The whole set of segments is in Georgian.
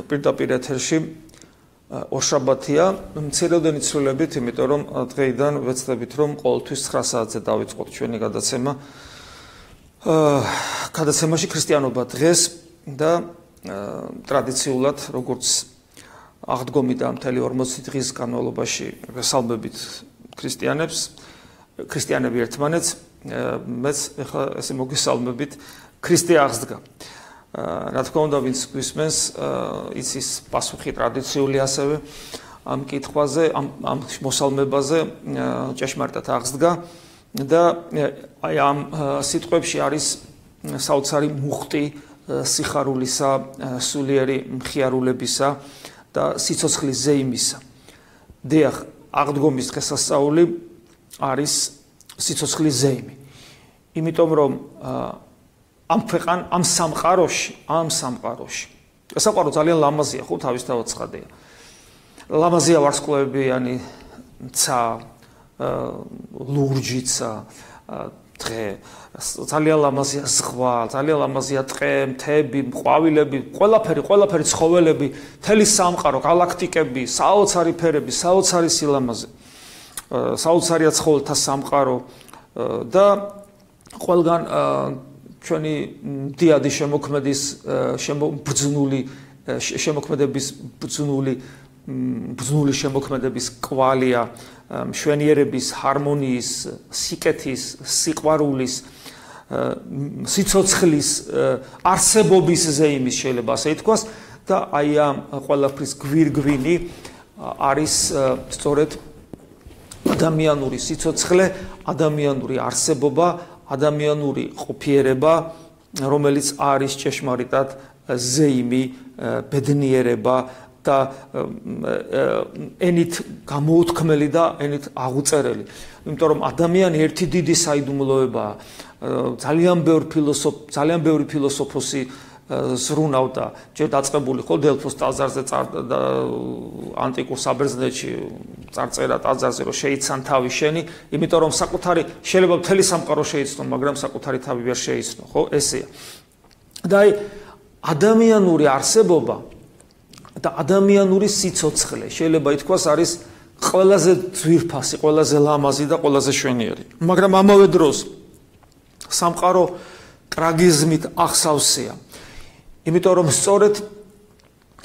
პირდაპირ ეთერში ორშაბათია, მცირედენი ცვლილებით, იმიტომ რომ დღეიდან ვეცდებით რომ ყოველთვის 9 საათზე დავიწყოთ ჩვენი გადაცემა. გადაცემაში ქრისტიანობა დღეს და ტრადიციულად როგორც აღდგომიდა მთელი 40 დღის განმავლობაში ვესალმებით ქრისტიანები ერთმანეთს, მეც ეხლა ესე მოგესალმებით ქრისტე აღსდგა. რა თქმა უნდა, ვინც გვისმენს, იცის პასუხი ტრადიციული ასევე ამ კითხვაზე, ამ მოსალმებაზე ჭეშმარიტად აღსდგა და აი ამ სიტყვებში არის საოცარი მუხტი სიხარულისა, სულიერი მხიარულებისა და სიცოცხლის ზეიმისა. დიახ, აღდგომის დღესასწაული არის სიცოცხლის ზეიმი. იმიტომ რომ ამ სამყაროში საყვარო ძალიან ლამაზია, ხო, თავისთავად ცხადია. ლამაზია ვარსკვლავებიანი ცა, ლურჯიცა, დღე, ძალიან ლამაზია ზღვა, ძალიან ლამაზია ტყე, მთები, ყვავილები, ყველაფერი ცხოველები, მთელი სამყარო, გალაქტიკები, საოცარი ფერები, საოცარი სილამაზე, საოცარია ცხოველთა სამყარო და ყველგან ჩვენი დიადი შემოქმედების ბრძნული შემოქმედების კვალია, მშვენიერების, ჰარმონიის, სიკეთის, სიყვარულის, სიცოცხლის, არსებობის ზეიმის შეიძლება ასე ითქვას და აი ამ ყველაფრის გვირგვინი არის სწორედ ადამიანური სიცოცხლე, ადამიანური არსებობა, ადამიანური ყოფიერება, რომელიც არის ჭეშმარიტად ზეიმი, ბედნიერება და ენით გამოუთქმელი და ენით აღუწერელი. იმიტომ რომ ადამიანი ერთი დიდი საიდუმლოებაა. ძალიან ბევრი ფილოსოფოსი ზრუნავდა, ჯერ დაწყებული ხო დელფოს ტაძარზე და ანტიკურ საბერძნეთში წარწერა ტაძარზე რომ შეიცან თავი შენი, იმიტომ რომ შეიძლება მთელი სამყარო შეიცნო, მაგრამ საკუთარი თავი ვერ შეიცნო, ხო, ესეა. და აი ადამიანური არსებობა და ადამიანური სიცოცხლე შეიძლება ითქვას არის ყველაზე ძვირფასი, ყველაზე ლამაზი და ყველაზე შვენიერი. მაგრამ ამავე დროს სამყარო ტრაგიზმით ახსავსეა. იმიტომ რომ სწორედ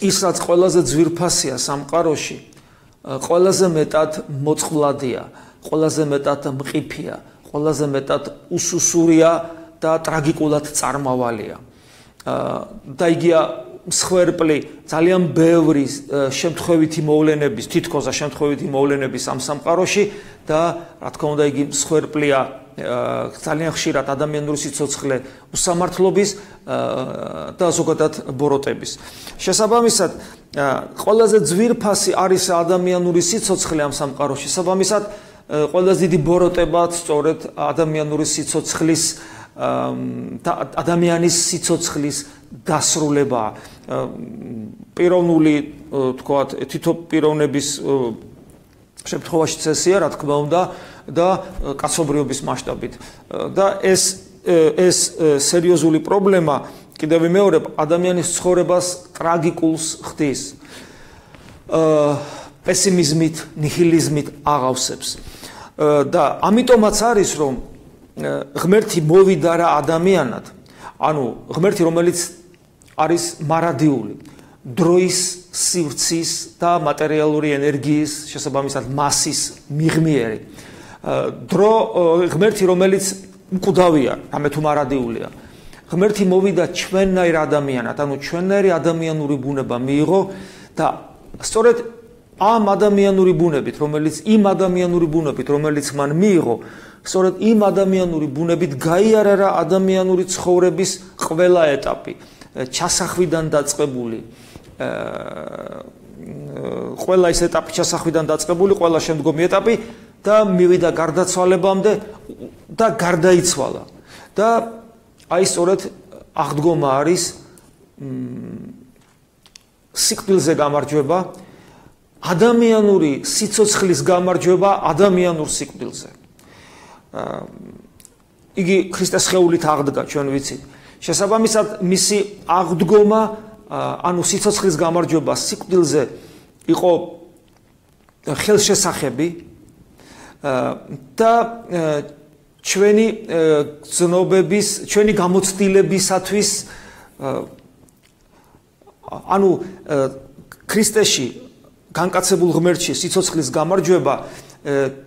ის რაც ყველაზე ძვირფასია სამყაროში, ყველაზე მეტად მოწყვლადია, ყველაზე მეტად მყიფია, ყველაზე მეტად უსუსურია და ტრაგიკულად წარმავალია. და იგია მსხვერპლი ძალიან ბევრი შემთხვევითი მოვლენების, თითქოსა შემთხვევითი მოვლენების ამ სამყაროში და რა თქმა უნდა იგი მსხვერპლია ძალიან ხშირად ადამიანური სიცოცხლე უსამართლობის და ზოგადად ბოროტების. შესაბამისად, ყველაზე ძვირფასი არის ადამიანური სიცოცხლე ამ სამყაროში. შესაბამისად, ყველაზე დიდი ბოროტებაც სწორედ ადამიანური სიცოცხლის და ადამიანის სიცოცხლის დასრულება. პიროვნული, თქვათ, თითო პიროვნების შემთხვევაში წესია, რა თქმა უნდა, და კაცობრიობის მასშტაბით. და ეს სერიოზული პრობლემა კიდევ ვიმეორებ, ადამიანის ცხოვრებას ტრაგიკულს ხდის. პესიმიზმით, ნიჰილიზმით აღავსებს. და ამიტომაც არის, რომ ღმერთი მოვიდა რა ადამიანად, ანუ ღმერთი, რომელიც არის მარადიული, დროის, სივრცის და მატერიალური ენერგიის, შესაბამისად მასის მიღმიერი. ღმერთი, რომელიც მკვდავია, რამე თუ მარადიულია. ღმერთი მოვიდა ჩვენნაირ ადამიანად, ანუ ჩვენნაირი ადამიანური ბუნება მიიღო და სწორედ ამ ადამიანური ბუნებით, რომელიც მან მიიღო, სწორედ იმ ადამიანური ბუნებით გაიარა რა ადამიანური ცხოვრების ყველა ეტაპი, ჩასახვიდან დაწყებული, ყველა ის ეტაპი ჩასახვიდან დაწყებული, ყველა შემდგომი ეტაპი და მივიდა გარდაცვალებამდე და გარდაიცვალა. და აი სწორედ აღდგომა არის სიკვდილზე გამარჯვება, ადამიანური სიცოცხლის გამარჯვება ადამიანურ სიკვდილზე. იგი ქრისტეს სხეულით აღდგა, ჩვენ ვიცით. შესაბამისად, მისი აღდგომა ანუ სიცოცხლის გამარჯვება სიკვდილზე იყო ხელშესახები და ჩვენი ზნობების, ჩვენი გამოცდილებისათვის ანუ ქრისტეში განკაცებულ ღმერთში სიცოცხლის გამარჯვება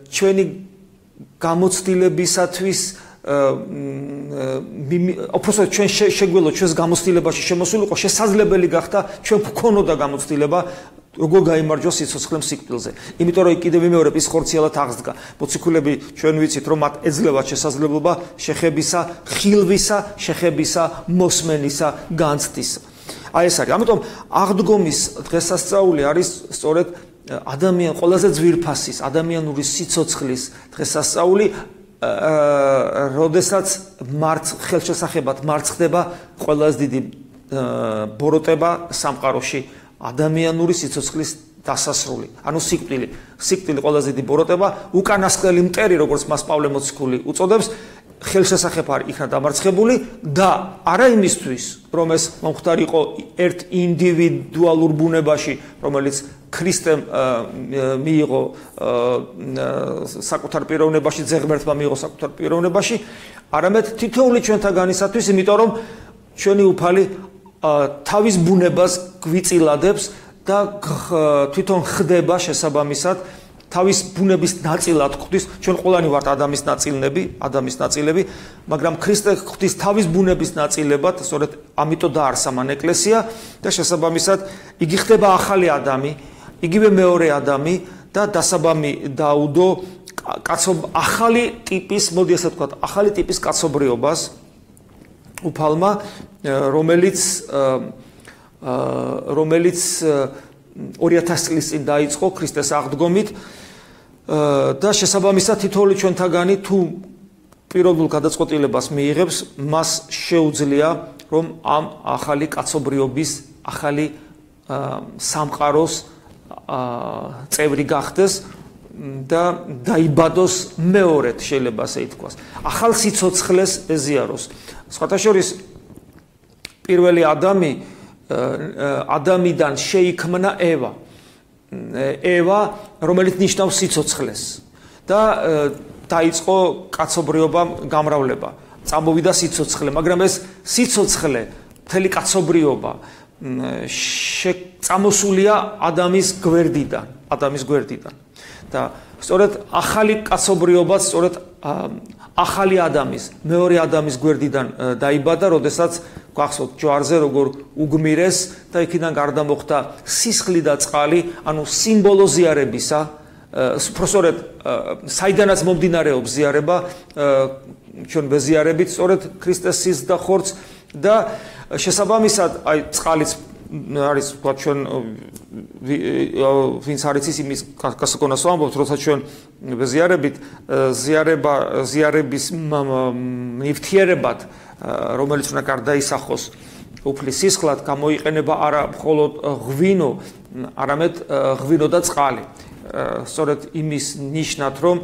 ჩვენი გამოცდილებისათვის უბრალოდ ჩვენ შეგვეძლო ჩვენს გამოცდილებაში შემოსულიყო შესაძლებელი გახდა ჩვენ გვქონოდა გამოცდილება როგორ გაიმარჯვა სიცოცხლე სიკვდილზე. იმიტომ რომ კიდევ მეორე ის ხორციელად აღსდგა. მოციქულები ჩვენ ვიცით რომ მათ ეძლებათ შესაძლებლობა შეხებისა, ხილვისა, შეხებისა, მოსმენისა, განცდისა. აი ეს არის. ამიტომ აღდგომის დღესასწაული არის სწორედ ადამიან ყველაზე ძვირფასის ადამიანური სიცოცხლის დღესასწაული, როდესაც ხელშესახებად მარცხდება ყველაზე დიდი ბოროტება სამყაროში ადამიანური სიცოცხლის დასასრული, ანუ სიკვდილი. სიკვდილი ყველაზე დიდი ბოროტება, უკანასკნელი მტერი, როგორც მას პავლე მოციქული უწოდებს, ხელშესახებ არ იქნა დამარცხებული და არა იმისთვის, რომ ეს მომხდარი იყო ერთ ინდივიდუალურ ბუნებაში, რომელიც ქრისტემ მიიღო საკუთარ პიროვნებაში, ზეღმერთმა მიიღო საკუთარ პიროვნებაში, არამედ თითოეული ჩვენთაგანისათვის, იმიტომ რომ ჩვენი უფალი თავის ბუნებას გვიწილადებს და თვითონ ხდება შესაბამისად თავის ბუნების ნაწილად ხვდის. ჩვენ ყველანი ვართ ადამიანის ნაწილები, მაგრამ ქრისტე ხვდის თავის ბუნების ნაწილებად, სწორედ ამიტომ დაარსა მან ეკლესია და შესაბამისად იგი ხდება ახალი ადამი, იგივე მეორე ადამი და დასაბამი დაუდო ახალი ტიპის, მოდი ასე ვთქვათ, ახალი ტიპის კაცობრიობას უფალმა, რომელიც 2000 წლის წინ დაიწყო ქრისტეს აღდგომით და შესაბამისად თითოეული ჩვენთაგანი თუ პიროვნულ გადაწყვეტილებას მიიღებს, მას შეუძლია რომ ამ ახალი კაცობრიობის, ახალი სამყაროს წევრი გახდეს და დაიბადოს მეორედ, შეიძლება ასე ითქვას. ახალ სიცოცხლეს ეზიაროს. სხვათა შორის პირველი ადამიდან შეიქმნა ევა. ევა, რომელიც ნიშნავს სიცოცხლეს და დაიწყო კაცობრიობამ გამრავლება. წამოვიდა სიცოცხლე, მაგრამ ეს სიცოცხლე, მთელი კაცობრიობა წამოსულია ადამიანის გვერდიდან. და სწორედ ახალი კაცობრიობაც სწორედ ახალი ადამიანის, მეორე ადამიანის გვერდიდან დაიბადა, როდესაც გახსოვთ ჯვარზე როგორ უგმირეს და იქიდან გარდა მოხდა სისხლი და წყალი, ანუ სიმბოლო ზიარებისა, სწორედ საიდანაც მომდინარეობს ზიარება, ჩვენ ბეზიარებით სწორედ ქრისტეს სისხლს და ხორცს და შესაბამისად აი წყალიც არის თქვა ჩვენ ვინც არის იმის გასაგონას ვამბობთ, როცა ჩვენ ზიარებით ზიარების ნივთიერებად, რომელიც უნდა გარდაისახოს უფლის სისხლად, გამოიყენება არა მხოლოდ ღვინო, არამედ ღვინო და წყალი. სწორედ იმის ნიშნად, რომ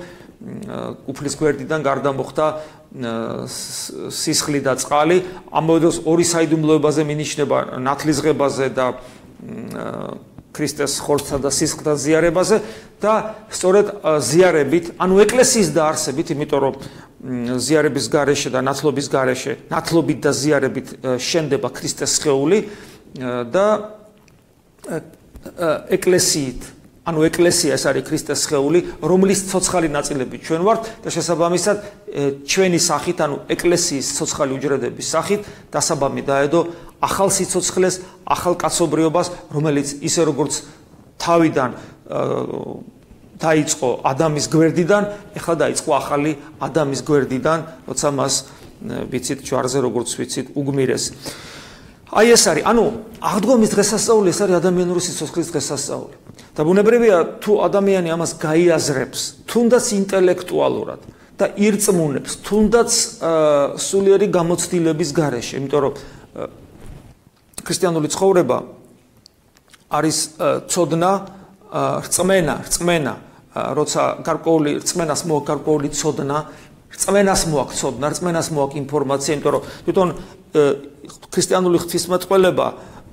უფლის გვერდიდან გარდა მოხდა სისხლი და წყალი, ამავე დროს ორი საიდუმლოებაზე მინიშნება ნათლისღებაზე და ქრისტეს ხორცსა და სისხლთან ზიარებაზე და სწორედ ზიარებით, ანუ ეკლესიის დაარსებით, იმიტომ რომ ზიარების გარეშე და ნათლობის გარეშე, ნათლობით და ზიარებით შენდება ქრისტეს სხეული და ეკლესიით, ანუ ეკლესია ეს არის ქრისტეს სხეული, რომლის ცოცხალი ნაწილები ჩვენ ვართ და შესაბამისად ჩვენი სახით, ანუ ეკლესიის ცოცხალი უჯრედების სახით დასაბამი დაედო ახალ სიცოცხლეს, ახალ კაცობრიობას, რომელიც ისე როგორც თავიდან დაიწყო ადამიანის გვერდიდან, ეხლა დაიწყო ახალი ადამიანის გვერდიდან, როცა მას ვიცით ჯვარზე როგორც ვიცით უგმირეს. აი ეს არის, ანუ აღდგომის დღესასწაული ეს არის ადამიანური სიცოცხლის დღესასწაული. და ბუნებრივია თუ ადამიანი ამას გაიაზრებს, თუნდაც ინტელექტუალურად და ირწმუნებს, თუნდაც სულიერი გამოცდილების გარეშე, იმიტომ რომ ქრისტიანული ცხოვრება არის ცოდნა, რწმენა, როცა გარკვეული რწმენას მოაქვს გარკვეული ცოდნა, რწმენას მოაქვს ინფორმაცია, იმიტომ რომ თვითონ ქრისტიანული ღვთისმეტყველება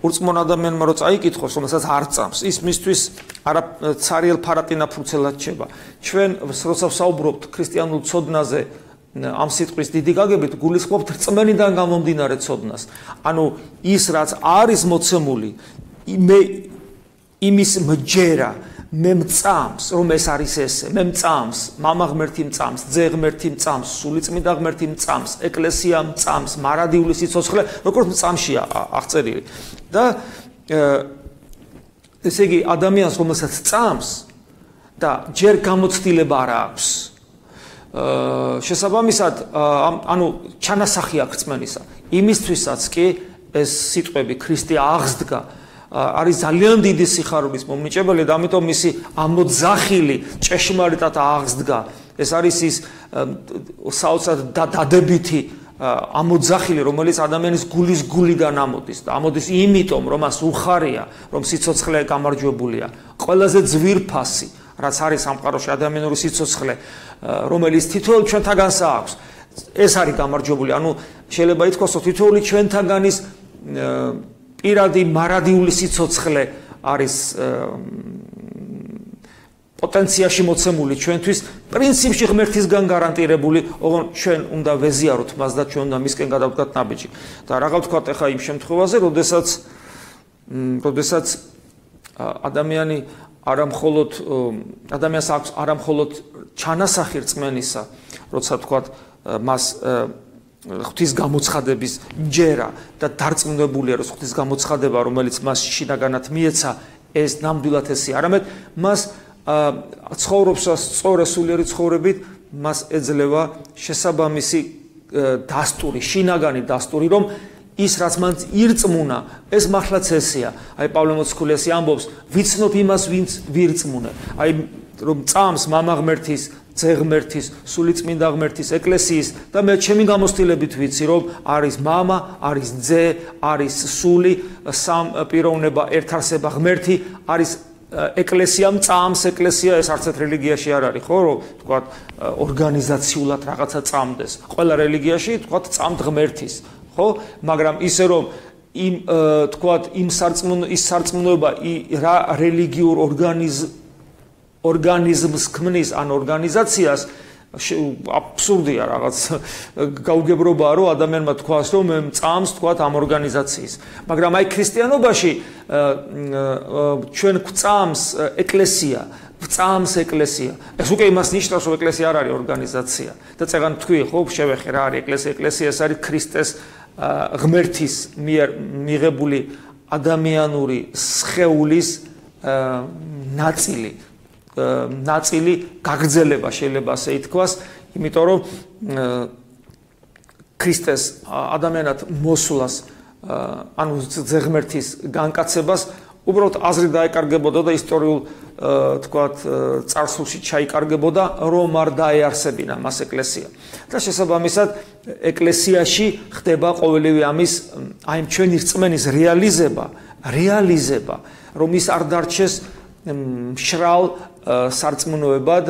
ურწმուն ადამიანმა რო წაიკითხოს, რომელსაც არ წამს, ის მისთვის არა ცარიელ ფარატინა ფურცელად რჩება. ჩვენ როცა ვსაუბრობთ ქრისტიანულ ცოდნაზე, ამ სიტყვის დიდი გაგებით გულისხმობთ რწმენიდან გამომდინარე ცოდნას. ანუ ის რაც არის მოცემული, იმის მჯერა მე მწამს, რომ ეს არის ესე, მე მწამს, მამა ღმერთი მწამს, ძე ღმერთი მწამს, სულიწმინდა ღმერთი მწამს, ეკლესია მწამს, მარადიული სიცოცხლე, როგორც მწამშია აღწერილი. და ესე იგი ადამიანს რომელსაც წამს და ჯერ გამოცდილება არ აქვს შესაბამისად ანუ ჩანასახი აქვს რწმენისა იმისთვისაც კი ეს სიტყვები ქრისტე აღსდგა არის ძალიან დიდი სიხარულის მომნიჭებელი და ამიტომ მისი ამოძახილი ჭეშმარიტად აღსდგა ეს არის ის საოცრად დადებითი ამოძახილი რომელიც ადამიანის გულის გულიდან ამოდის და ამოდის იმიტომ რომ მას უხარია რომ სიცოცხლე გამარჯვებულია ყველაზე ძვირფასი რაც არის სამყაროში ადამიანური სიცოცხლე რომელიც თითოეულ ჩვენთაგანს აქვს ეს არის გამარჯვებული ანუ შეიძლება ითქვას რომ თითოეული ჩვენთაგანის პირადი მარადიული სიცოცხლე არის პოტენციაში მოცემული ჩვენთვის პრინციპში ღმერთისგან გარანტირებული ოღონდ ჩვენ უნდა ვეზიაროთ მას და ჩვენ უნდა მისკენ გადავდგათ ნაბიჯი და რაღა ვთქვათ ახლა იმ შემთხვევაზე როდესაც ადამიანი ადამიანს აქვს არამხოლოდ ჩანასახი რწმენისა როცა ვთქვათ მას ღვთის გამოცხადების ჯერა და დარწმუნებულია რომ ღვთის გამოცხადება რომელიც მას შინაგანად მიეცა ეს ნამდვილად ესე არამედ მას ცხოვრობს სწორი სულიერი ცხოვრებით მას ეძლევა შესაბამისი დასტური შინაგანი დასტური რომ ის რაც მან ირწმუნა ეს მართლაც ესეა აი პავლე მოციქულიასი ამბობს ვიცნობ იმას ვინც ვირწმუნე აი რომ წამს მამა ღმერთის ძე ღმერთის სულიწმინდა ღმერთის ეკლესიის და მე ჩემი გამოცდილებით ვიცი რომ არის მამა არის ძე არის სული სამ პიროვნება ერთარსება ღმერთი არის ეკლესია წამს ეკლესია ეს არცეთ რელიგიაში არ არის ხო რომ თქვა ორგანიზაციულად რაღაცა წამდეს ყველა რელიგიაში თქვა წამთ ღმერთის ხო მაგრამ ისე რომ იმ თქვა იმ სარწმუნოება რა რელიგიურ ორგანიზმს ქმნის ან ორგანიზაციას აბსურდია რაღაც გაუგებრობაა რომ ადამიანმა თქვას რომ მე წამს თქვა ამ ორგანიზაციის მაგრამ აი ქრისტიანობაში ჩვენ გვწამს ეკლესია წამს ეკლესია ეს უკვე იმას ნიშნავს რომ ეკლესია არ არის ორგანიზაცია და წეგან თქვი ხო შევეხე რა არის ეკლესია ეკლესია ეს არის ქრისტეს ღმერთის მიერ მიღებული ადამიანური სხეულის ნაწილი გაგრძელება შეიძლება ასე ითქვას იმიტომ რომ ქრისტეს ადამიანად მოსვლას ანუ ძეღმერთის განკაცებას უბრალოდ აზრი დაეკარგებოდა და ისტორიულ თქვათ წარსულში ჩაიკარგებოდა რომ არ დაეარსებინა მას ეკლესია და შესაბამისად ეკლესიაში ხდება ყოველივე ამის აი ჩვენი რწმენის რეალიზება რომ ის არ დარჩეს მშრალ სარწმუნოებად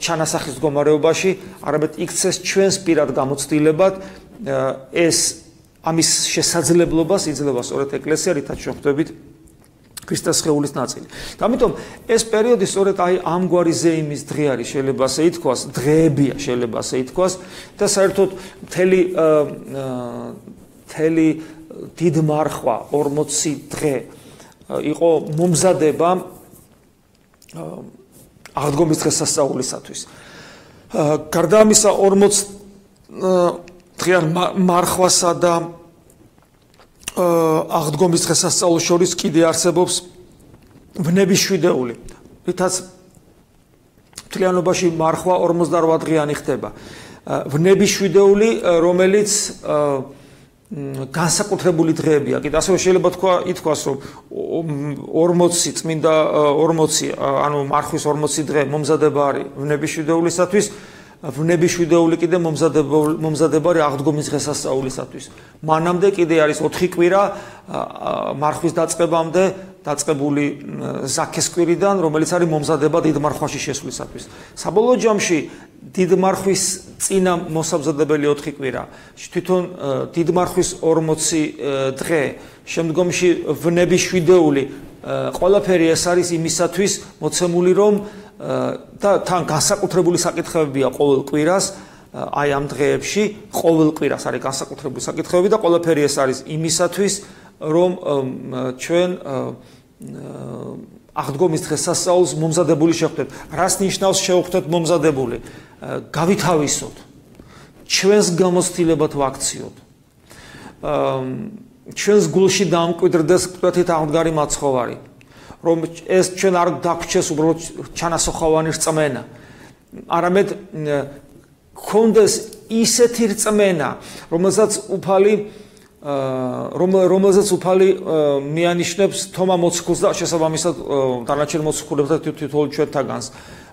ჩანასახის მდგომარეობაში არამედ იქცეს ჩვენს პირად გამოცდილებად ეს ამის შესაძლებლობას იძლევა სწორედ ეკლესია რითაც ჩვენ ხვდებით ქრისტეს სხეულის ნაწილი. ამიტომ ეს პერიოდი სწორედ აი ამგვარი ზეიმის დღე არის შეიძლება ასე ითქვას, დღეებია შეიძლება ასე ითქვას და საერთოდ მთელი დიდ მარხვა 40 დღე იყო მომზადება აღდგომის დღესასწაულისათვის. გარდა ამისა 40 დღიან მარხვასა და აღდგომის დღესასწაულის შორის კიდე არსებობს ვნების შვიდეული. რითაც მთლიანობაში მარხვა 48 დღიანი ხდება. ვნების შვიდეული, რომელიც განსაკუთრებული დღეებია. კიდე ასევე შეიძლება ითქვას, რომ 40 წმინდა 40 ანუ მარხვის 40 დღე მომზადება არის ვნების შვიდეულისათვის. ვნების შვიდეული კიდე მომზადება არის აღდგომის დღესასწაულისათვის. მანამდე კიდე არის 4 კვირა მარხვის დაწყებამდე დაწყებული ზაქეს კვირიდან, რომელიც არის მომზადება დიდ მარხვაში შესვლისათვის. საბოლოო ჯამში დიდ მარხვის წინა მოსამზადებელი 4 კვირა, თვითონ დიდ მარხვის 40 დღე შემდგომში ვნების შვიდეული ყველაფერი ეს არის იმისათვის მოცემული რომ და თან განსაკუთრებული საკითხებია ყოველ კვირას აი ამ დღეებში ყოველ კვირას არის განსაკუთრებული საკითხები და ყველაფერი ეს არის იმისათვის რომ ჩვენ აღდგომის დღესასწაულს მომზადებული შევხვდეთ. რას ნიშნავს შევხვდეთ მომზადებული? გავითავისოთ. ჩვენს გამოცდილებად ვაქციოთ. ჩვენს გულში დაამკვიდრდეს კვეთით აღდგარი მაცხოვარი. რომ ეს ჩვენ არ დაგვრჩეს უბრალოდ ჩანასოხავანი რწმენა. არამედ გქონდეს ისეთი რწმენა, რომელსაც უფალი მიანიშნებს თომა მოციქულს და შესაბამისად დანარჩენ მოციქულებთან თითოეულ ჩვენთაგანს,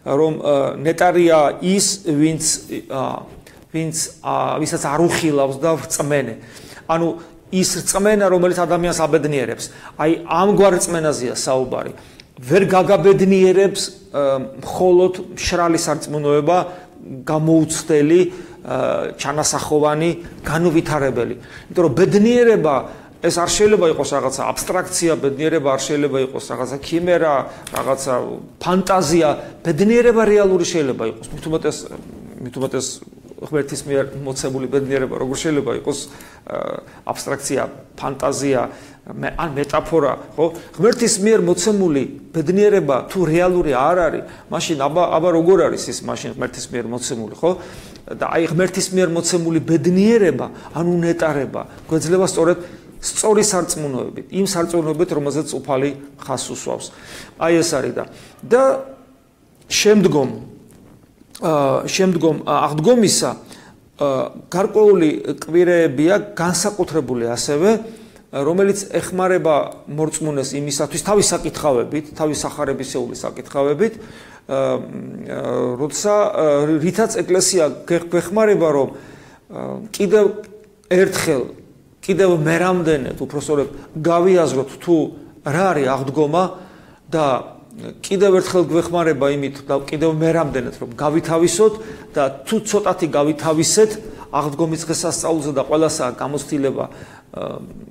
რომ ნეტარია ის, ვისაც არ უხილავს და რწმენე. ანუ ის რწმენა, რომელიც ადამიანს აბედნიერებს. აი ამგვარ რწმენაზეა საუბარი. ვერ გაგაბედნიერებს მხოლოდ მშრალი სარწმუნოება, გამოუცდელი, ჩანასახოვანი, განუვითარებელი. იმიტომ რომ ბედნიერება ეს არ შეიძლება იყოს რაღაცა აბსტრაქცია, ბედნიერება არ შეიძლება იყოს რაღაცა ქიმერა, რაღაცა ფანტაზია, ბედნიერება რეალური შეიძლება იყოს. მით უმეტეს ღმერთის მიერ მოცემული ბედნიერება როგორ შეიძლება იყოს აბსტრაქცია, ფანტაზია, ან მეტაფორა, ხო? ღმერთის მიერ მოცემული ბედნიერება თუ რეალური არ არის, მაშინ აბა როგორ არის ის მაშინ ღმერთის მიერ მოცემული, ხო? და აი ღმერთის მიერ მოცემული ბედნიერება, ანუ ნეტარება, გვეძლება სწორედ სწორი სარწმუნოებით, იმ სარწმუნოებით, რომელზეც უფალი ხაზს უსვავს. აი ეს არის და შემდგომ აღდგომისა გარკვეული კვირეებია განსაკუთრებული ასევე, რომელიც ეხმარება მორწმუნეს იმისათვის თავის საკითხავებით, თავის სახარებისეული საკითხავებით, რითაც ეკლესია გვეხმარება, რომ კიდევ ერთხელ, კიდევ მერამდენედ, უпростоრებ გავიაზროთ თუ რა არის აღდგომა და კიდევ ერთხელ გვეხმარება იმით და კიდევ მერამდენედ რომ გავითავისოთ და თუ ცოტათი გავითავისეთ აღდგომის დღესასწაულზე და ყველასაა გამოცდილება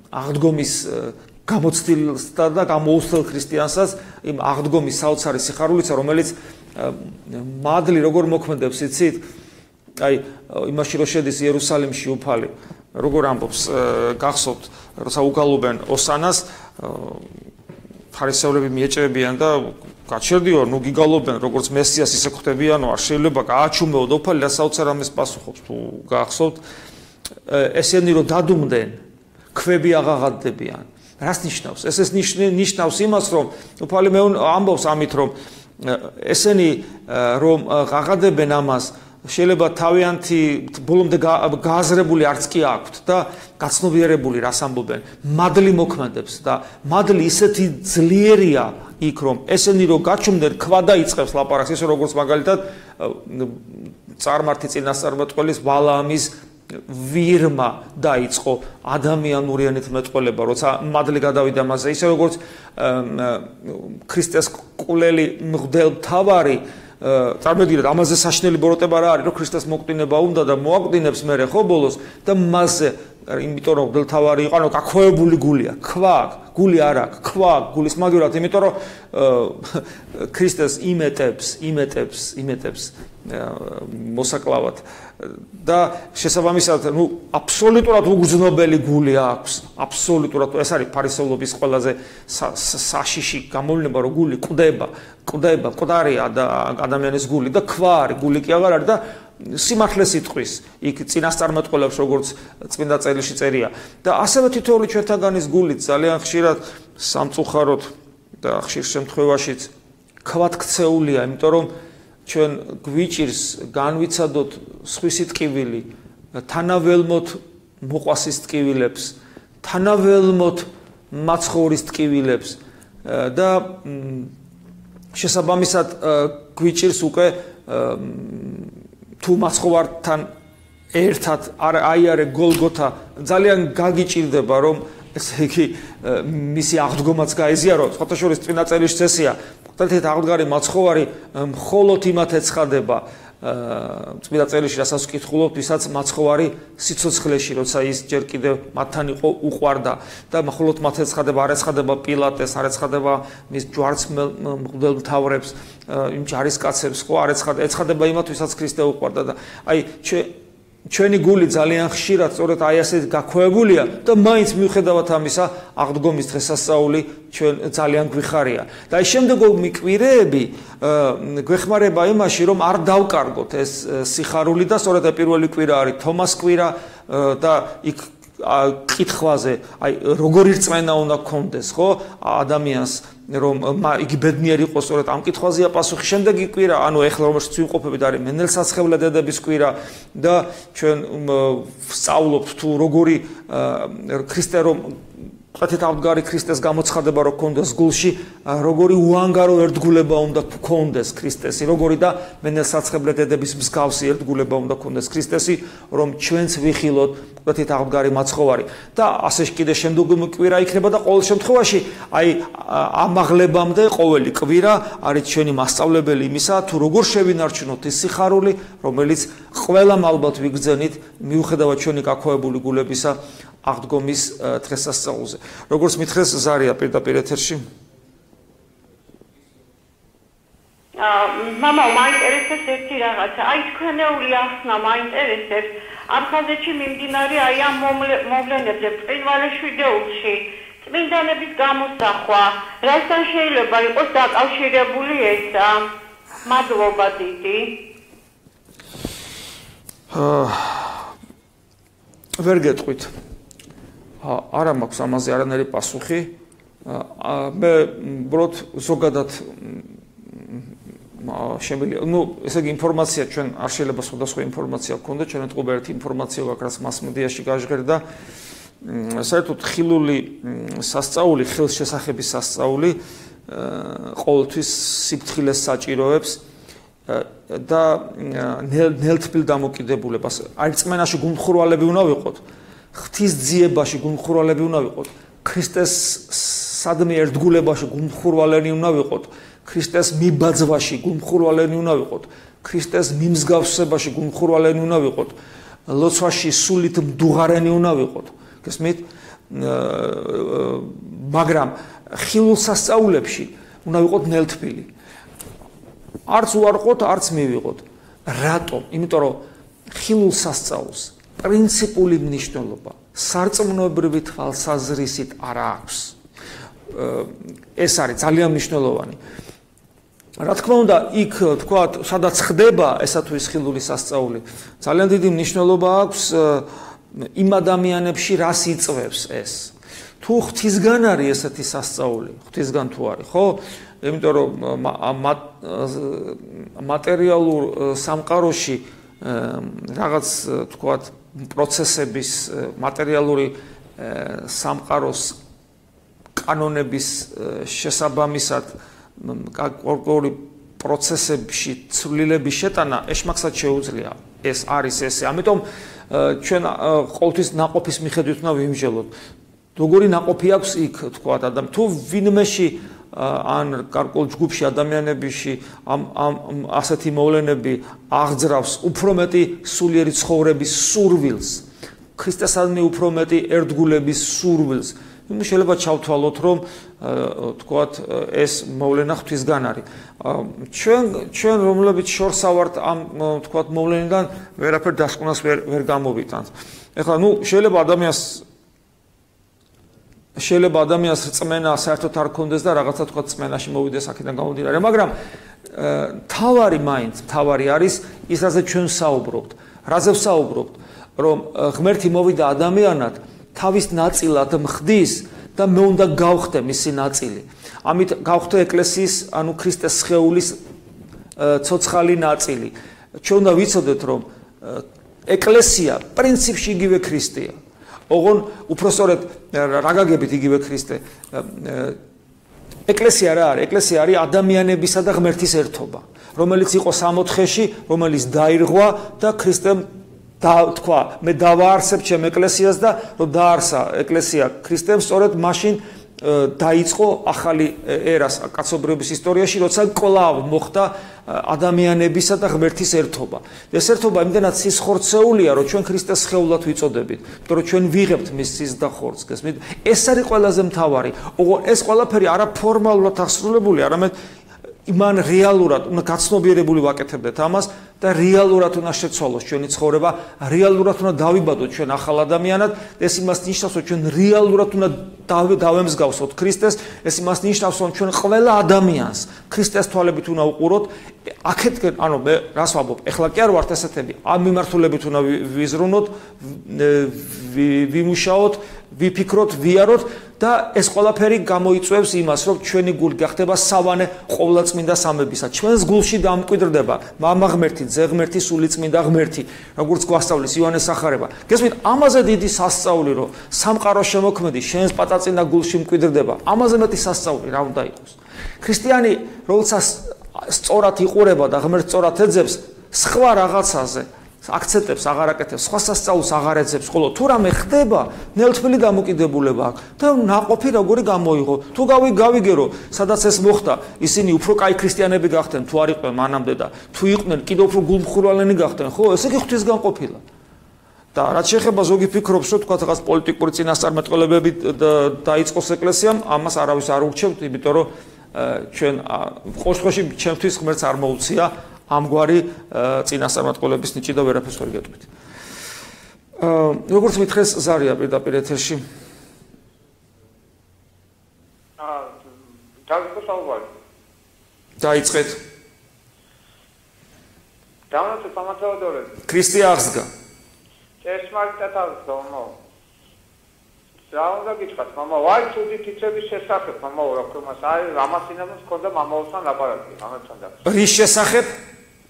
აღდგომის გამოცდილსა და გამოუცდელ ქრისტიანსაც იმ აღდგომის საოცარი სიხარულიცა, რომელიც მადლი როგორ მოქმედებს, იცით? აი იმაში რომ შედის იერუსალიმში უფალი, როგორ ამბობს, გახსოვთ, როცა უგალობენ ოსანას, ფარისევლები მიეჭებიან და გაჩერდიო, ნუ გიგალობენ, როგორც მესიას ისე ხვდებიანო, არ შეიძლება გააჩუმეო და უფალი რა საოცარ ამას პასუხობს, თუ გახსოვთ, ესენი რომ დადუმდნენ, ქვები აღაღადებიან. რას ნიშნავს? ეს ნიშნავს იმას, რომ უფალი ამბობს ამით, რომ ესენი რომ აღადებენ ამას, შეიძლება თავიანთი ბოლომდე გააზრებული არც კი აქვთ და გაცნობიერებული რას ამბობენ. მადლი მოქმედებს და მადლი ისეთი ძლიერია იქ, რომ ესენი რომ გაჩუმდნენ, ქვა დაიწყებს ლაპარაკს, ისე როგორც მაგალითად წარმართი წინასწარმეტყველის ვალაამის ვირმა დაიწყო ადამიანური ენით მეტყველება, როცა მადლი გადავიდა მასზე, ისე როგორც ქრისტეს კულელი მღვდელმთავარი წარმოგიდგენთ, ამაზე საშინელი ბოროტება რა არის, რომ ქრისტეს მოკვდინება უნდა და მოაკვდინებს მერე ხო ბოლოს და მასზე, იმიტომ რომ მღვდელმთავარი იყო, ანუ გაქვეებული გულია, ქვა, გული არ აქვს, ქვა გულის მაგივრად, იმიტომ რომ ქრისტეს იმეტებს მოსაკლავად და შესაბამისად, ნუ აბსოლუტურად უგრძნობელი გული აქვს, აბსოლუტურად ეს არის ფარისევლობის ყველაზე საშიში გამოვლინება, რომ გული კვდარია და ადამიანის გული და ქვა არის, გული კი აღარ არის და სიმართლეს იტყვის იქ წინასწარმეტყველებს, როგორც წმინდა წერილში წერია და ასევე თითოეული ჩვენთაგანის გულით ძალიან ხშირად სამწუხაროდ და ხშირ შემთხვევაშიც ქვად ქცეულია, იმიტომ რომ ჩვენ გვიჭირს განვიცადოთ სხვისი ტკივილი, თანაველმოთ მოყვასის ტკივილებს, თანაველმოთ მაცხოვრის ტკივილებს და შესაბამისად გვიჭირს უკვე თუ მაცხოვართან ერთად აიარე გოლგოთა ძალიან გაგიჭირდება, რომ ესე იგი მისი აღდგომაც გაეზიარო. სხვათა შორის წმინდა წერილში წესია, ღვთაებით აღდგარი მაცხოვარი მხოლოდ იმათ ეცხადება, წმინდა წერილში რასაც ვკითხულობთ, ვისაც მაცხოვარი სიცოცხლეში, როცა ის ჯერ კიდევ მათთან იყო უყვარდა და მხოლოდ მათ ეცხადება, არ ეცხადება პილატეს, არ ეცხადება მის ჯვარცმელ მთავრებს, იმ ჯარისკაცებს, ხო, არ ეცხადება იმათ, ვისაც ქრისტე უყვარდა და აი ჩვენი გული ძალიან ხშირად სწორედ აი ასე გაქვეებულია და მაინც მიუხედავად ამისა აღდგომის დღესასწაული ჩვენ ძალიან გვიხარია. და აი შემდეგი კვირეები გვეხმარება იმაში, რომ არ დავკარგოთ ეს სიხარული და სწორედ პირველი კვირა არის თომას კვირა და იქ კითხვაზე, აი როგორი რწმენა უნდა გქონდეს, ხო, ადამიანს, რომ იგი ბედნიერი იყოს, სწორედ ამ კითხვაზეა პასუხი. შემდეგი კვირა, ანუ ეხლა რომელშიც ვიმყოფებით, არის მენელსაცხებლე დედების კვირა და ჩვენ ვსწავლობთ თუ როგორი ქრისტე რომ ყათით აღდგარი ქრისტეს გამოცხადება რო გქონდეს გულში, როგორი უანგარო ერთგულება უნდა გქონდეს ქრისტესი, როგორი და მენელსაცხებლე დედების მსგავსი ერთგულება უნდა გქონდეს ქრისტესი, რომ ჩვენც ვიხილოთ ყათით აღდგარი მაცხოვარი. და ასე კიდე შემდეგი კვირა იქნება და ყოველ შემთხვევაში აი ამაღლებამდე ყოველი კვირა არის ჩვენი მასწავლებელი იმისა, თუ როგორ შევინარჩუნოთ ის სიხარული, რომელიც ყველამ ალბათ ვიგრძენით მიუხედავად ჩვენი გაქვეებული გულებისა აღდგომის დღესასწაულზე. როგორც მითხრეს ზარია პირდაპირ ეთერში. მამა, მაინტერესებს ერთი რაღაცა. აი თქვენეული ახსნა მაინტერესებს. აფხაზეთში მიმდინარე აი ამ მოვლენებზე ბრწყინვალეშვიდეულში წმინდანების გამოსახვა, რასთან შეიძლება იყოს დაკავშირებული ეს? მადლობა დიდი. ვერ გეტყვით. არა მაქვს ამაზე არანაირი პასუხი. მე უბრალოდ ზოგადად შემიძლია, ესე იგი ინფორმაცია ჩვენ არ შეიძლება სხვადასხვა ინფორმაცია გქონდეს, ჩვენ ეთყობა ერთი ინფორმაცია გვაქვს, რაც მასმედიაში გაჟღერდა. საერთოდ ხილული სასწაული, ხელშესახების სასწაული ყოველთვის სიფრთხილეს საჭიროებს და ნელთბილ დამოკიდებულებას. აი რწმენაში გულმხურვალები უნდა ვიყოთ. ღვთისძიებაში გულმხურვალები უნდა ვიყოთ, ქრისტეს სადმე ერთგულებაში გულმხურვალენი უნდა ვიყოთ, ქრისტეს მიბაძვაში გულმხურვალენი უნდა ვიყოთ, ქრისტეს მიმსგავსებაში გულმხურვალენი უნდა ვიყოთ, ლოცვაში სულით მდუღარენი უნდა ვიყოთ. გესმით? მაგრამ ხილულ სასწაულებში უნდა ვიყოთ ნელთბილი. არც უარყოთ, არც მივიღოთ. რატომ? იმიტომ რომ ხილულ სასწაულს პრინციპული მნიშვნელობა სარწმუნოებრივი თვალსაზრისით არ აქვს. ეს არის ძალიან მნიშვნელოვანი. რა თქმა უნდა, იქ თქვათ, სადაც ხდება ესა თუ ის ხილული სასწაული, ძალიან დიდი მნიშვნელობა აქვს იმ ადამიანებში, რას იწვევს ეს. თუ ღვთისგან არის ესეთი სასწაული, ღვთისგან თუ არის, ხო? იმიტომ რომ მატერიალურ სამყაროში რაღაც თქვათ პროცესების მატერიალური სამყაროს კანონების შესაბამისად კორპორული პროცესებში ცვლილების შეტანა ეშმაკსაც შეუძლია. ეს არის ესე. ამიტომ ჩვენ ყოველთვის ნაყოფის მიხედვით უნდა ვიმსჯელოთ. როგორი ნაყოფი აქვს იქ თქვათ адам თუ ვინმეში ან გარკვეულ ჯგუფში ადამიანებში ამ ასეთი მოვლენები აღძრავს უფრო მეტი სულიერი ცხოვრების სურვილს, ქრისტესადმი უფრო მეტი ერთგულების სურვილს. შეიძლება ჩავთვალოთ, რომ თქვათ ეს მოვლენა ღვთისგან არის. ჩვენ რომლებიც შორს ავართ ამ თქვათ მოვლენიდან ვერაფერ დასკვნას ვერ გამოვიტანთ. ეხლა შეიძლება ადამიანს რწმენა საერთოდ არ ქონდეს და რაღაცა თქვათ რწმენაში მოვიდეს აქედან გამომდინარე, მაგრამ თავარი არის ის, რაზე ჩვენ საუბრობთ. რაზე ვსაუბრობთ, რომ ღმერთი მოვიდა ადამიანად თავის ნაწილად მხდის და მე უნდა გავხდე მისი ნაწილი. ამით გავხდე ეკლესიის, ანუ ქრისტეს სხეულის ცოცხალი ნაწილი. ჩვენ უნდა ვიცოდეთ, რომ ეკლესია პრინციპში იგივე ქრისტეა. ოღონ უпроსორეთ რა გაგებით იგივე ქრისტე. ეკლესია რა არის? ეკლესია არის ადამიანებისა და ღმერთის ერთობა, რომელიც იყო სამოთხეში, რომელიც დაირღვა და ქრისტემ თქვა, მე დავაარსებ ჩემ ეკლესიას და რომ დაარსა ეკლესია ქრისტემ, სწორედ მაშინ დაიწყო ახალი ერას კაცობრიობის ისტორიაში, როცა კვლავ მოხდა ადამიანებისა და ღმერთის ერთობა. ეს ერთობა იმდენად სისხორცეულია, რომ ჩვენ ქრისტეს სხეულად ვიწოდებით, იმიტომ რომ ჩვენ ვიღებთ მის სის და ხორცს, გესმით? ეს არის ყველაზე მთავარი. ეს ყველაფერი არა ფორმალურად აღსრულებული, არამედ იმან რეალურად უნდა გაცნობიერებული ვაკეთებდეთ ამას და რეალურად უნდა შეცვალოს ჩვენი ცხოვრება, რეალურად უნდა დავიბადოთ ჩვენ ახალ ადამიანად. ეს იმას ნიშნავს, რომ ჩვენ რეალურად უნდა დავემსგავსოთ ქრისტეს. ეს იმას ნიშნავს, რომ ჩვენ ყველა ადამიანს ქრისტეს თვალებით უნდა უყუროთ. აქეთკენ, ანუ მე რას ვამბობ, ეხლა კი არ ვართ ესეთები. ამ მიმართულებით უნდა ვიზრუნოთ, ვიმუშაოთ, ვიფიქროთ, ვიაროთ და ეს ყველაფერი გამოიწვევს იმას, რომ ჩვენი გული გახდება სავანე ყოვლადწმინდა სამებისა. ჩვენს გულში დამკვიდრდება მამა ღმერთი, ძე ღმერთი, სულიწმინდა ღმერთი, როგორც გვასწავლის იოანეს სახარება. გესმით, ამაზე დიდი სასწაული, რომ სამყარო შემოქმედი შენს პაწაწინა გულში მკვიდრდება. ამაზე მეტი სასწაული რა უნდა იყოს? ქრისტიანი, როცა სწორად იყურება და ღმერთს სწორად ეძებს, სხვა რაღაცაზე აქცენტებს აღარ აკეთებს, სხვა სასწაულს აღარ ეძებს, ხოლო თუ რამე ხდება, ნელთბილი დამოკიდებულება აქვს და ნაყოფი როგორი გამოიღო. თუ გავიგერო, სადაც ეს მოხდა, ისინი უფრო კაი ქრისტიანები გახდნენ, თუ არ იყვნენ მანამდე და თუ იყვნენ, კიდევ უფრო გულმხურვალენი გახდნენ, ხო, ესე კი ღვთისგანყოფილა. და რაც შეეხება ზოგი ფიქრობს, რომ თქვა რაღაც პოლიტიკური წინასწარმეტყველებები დაიწყოს ეკლესიამ, ამას არავის არ ურჩევთ, იმიტომ რომ ჩვენ ყოველში ჩემთვის ღმერთს არ მოუწია ამგვარი წინასწარმეტყველების ნიჭი და ვერაფერს ვერ გეტყვით. როგორც მითხეს ზარია პირდაპირ ეთერში. დაიწყეთ. დავანაცვლეთ მამაცაოდორები. ქრისტე აღსდგა. ჭეშმარიტად აღსდგა, მამა. რა უნდა გითხრათ, მამა, ვაი ცუდი ფიქრების შესახებ, მამა, რა ქვემას, აი, ამას ინამოს ქონდა მამაოსთან ლაპარაკი, ამასთან და. რის შესახებ?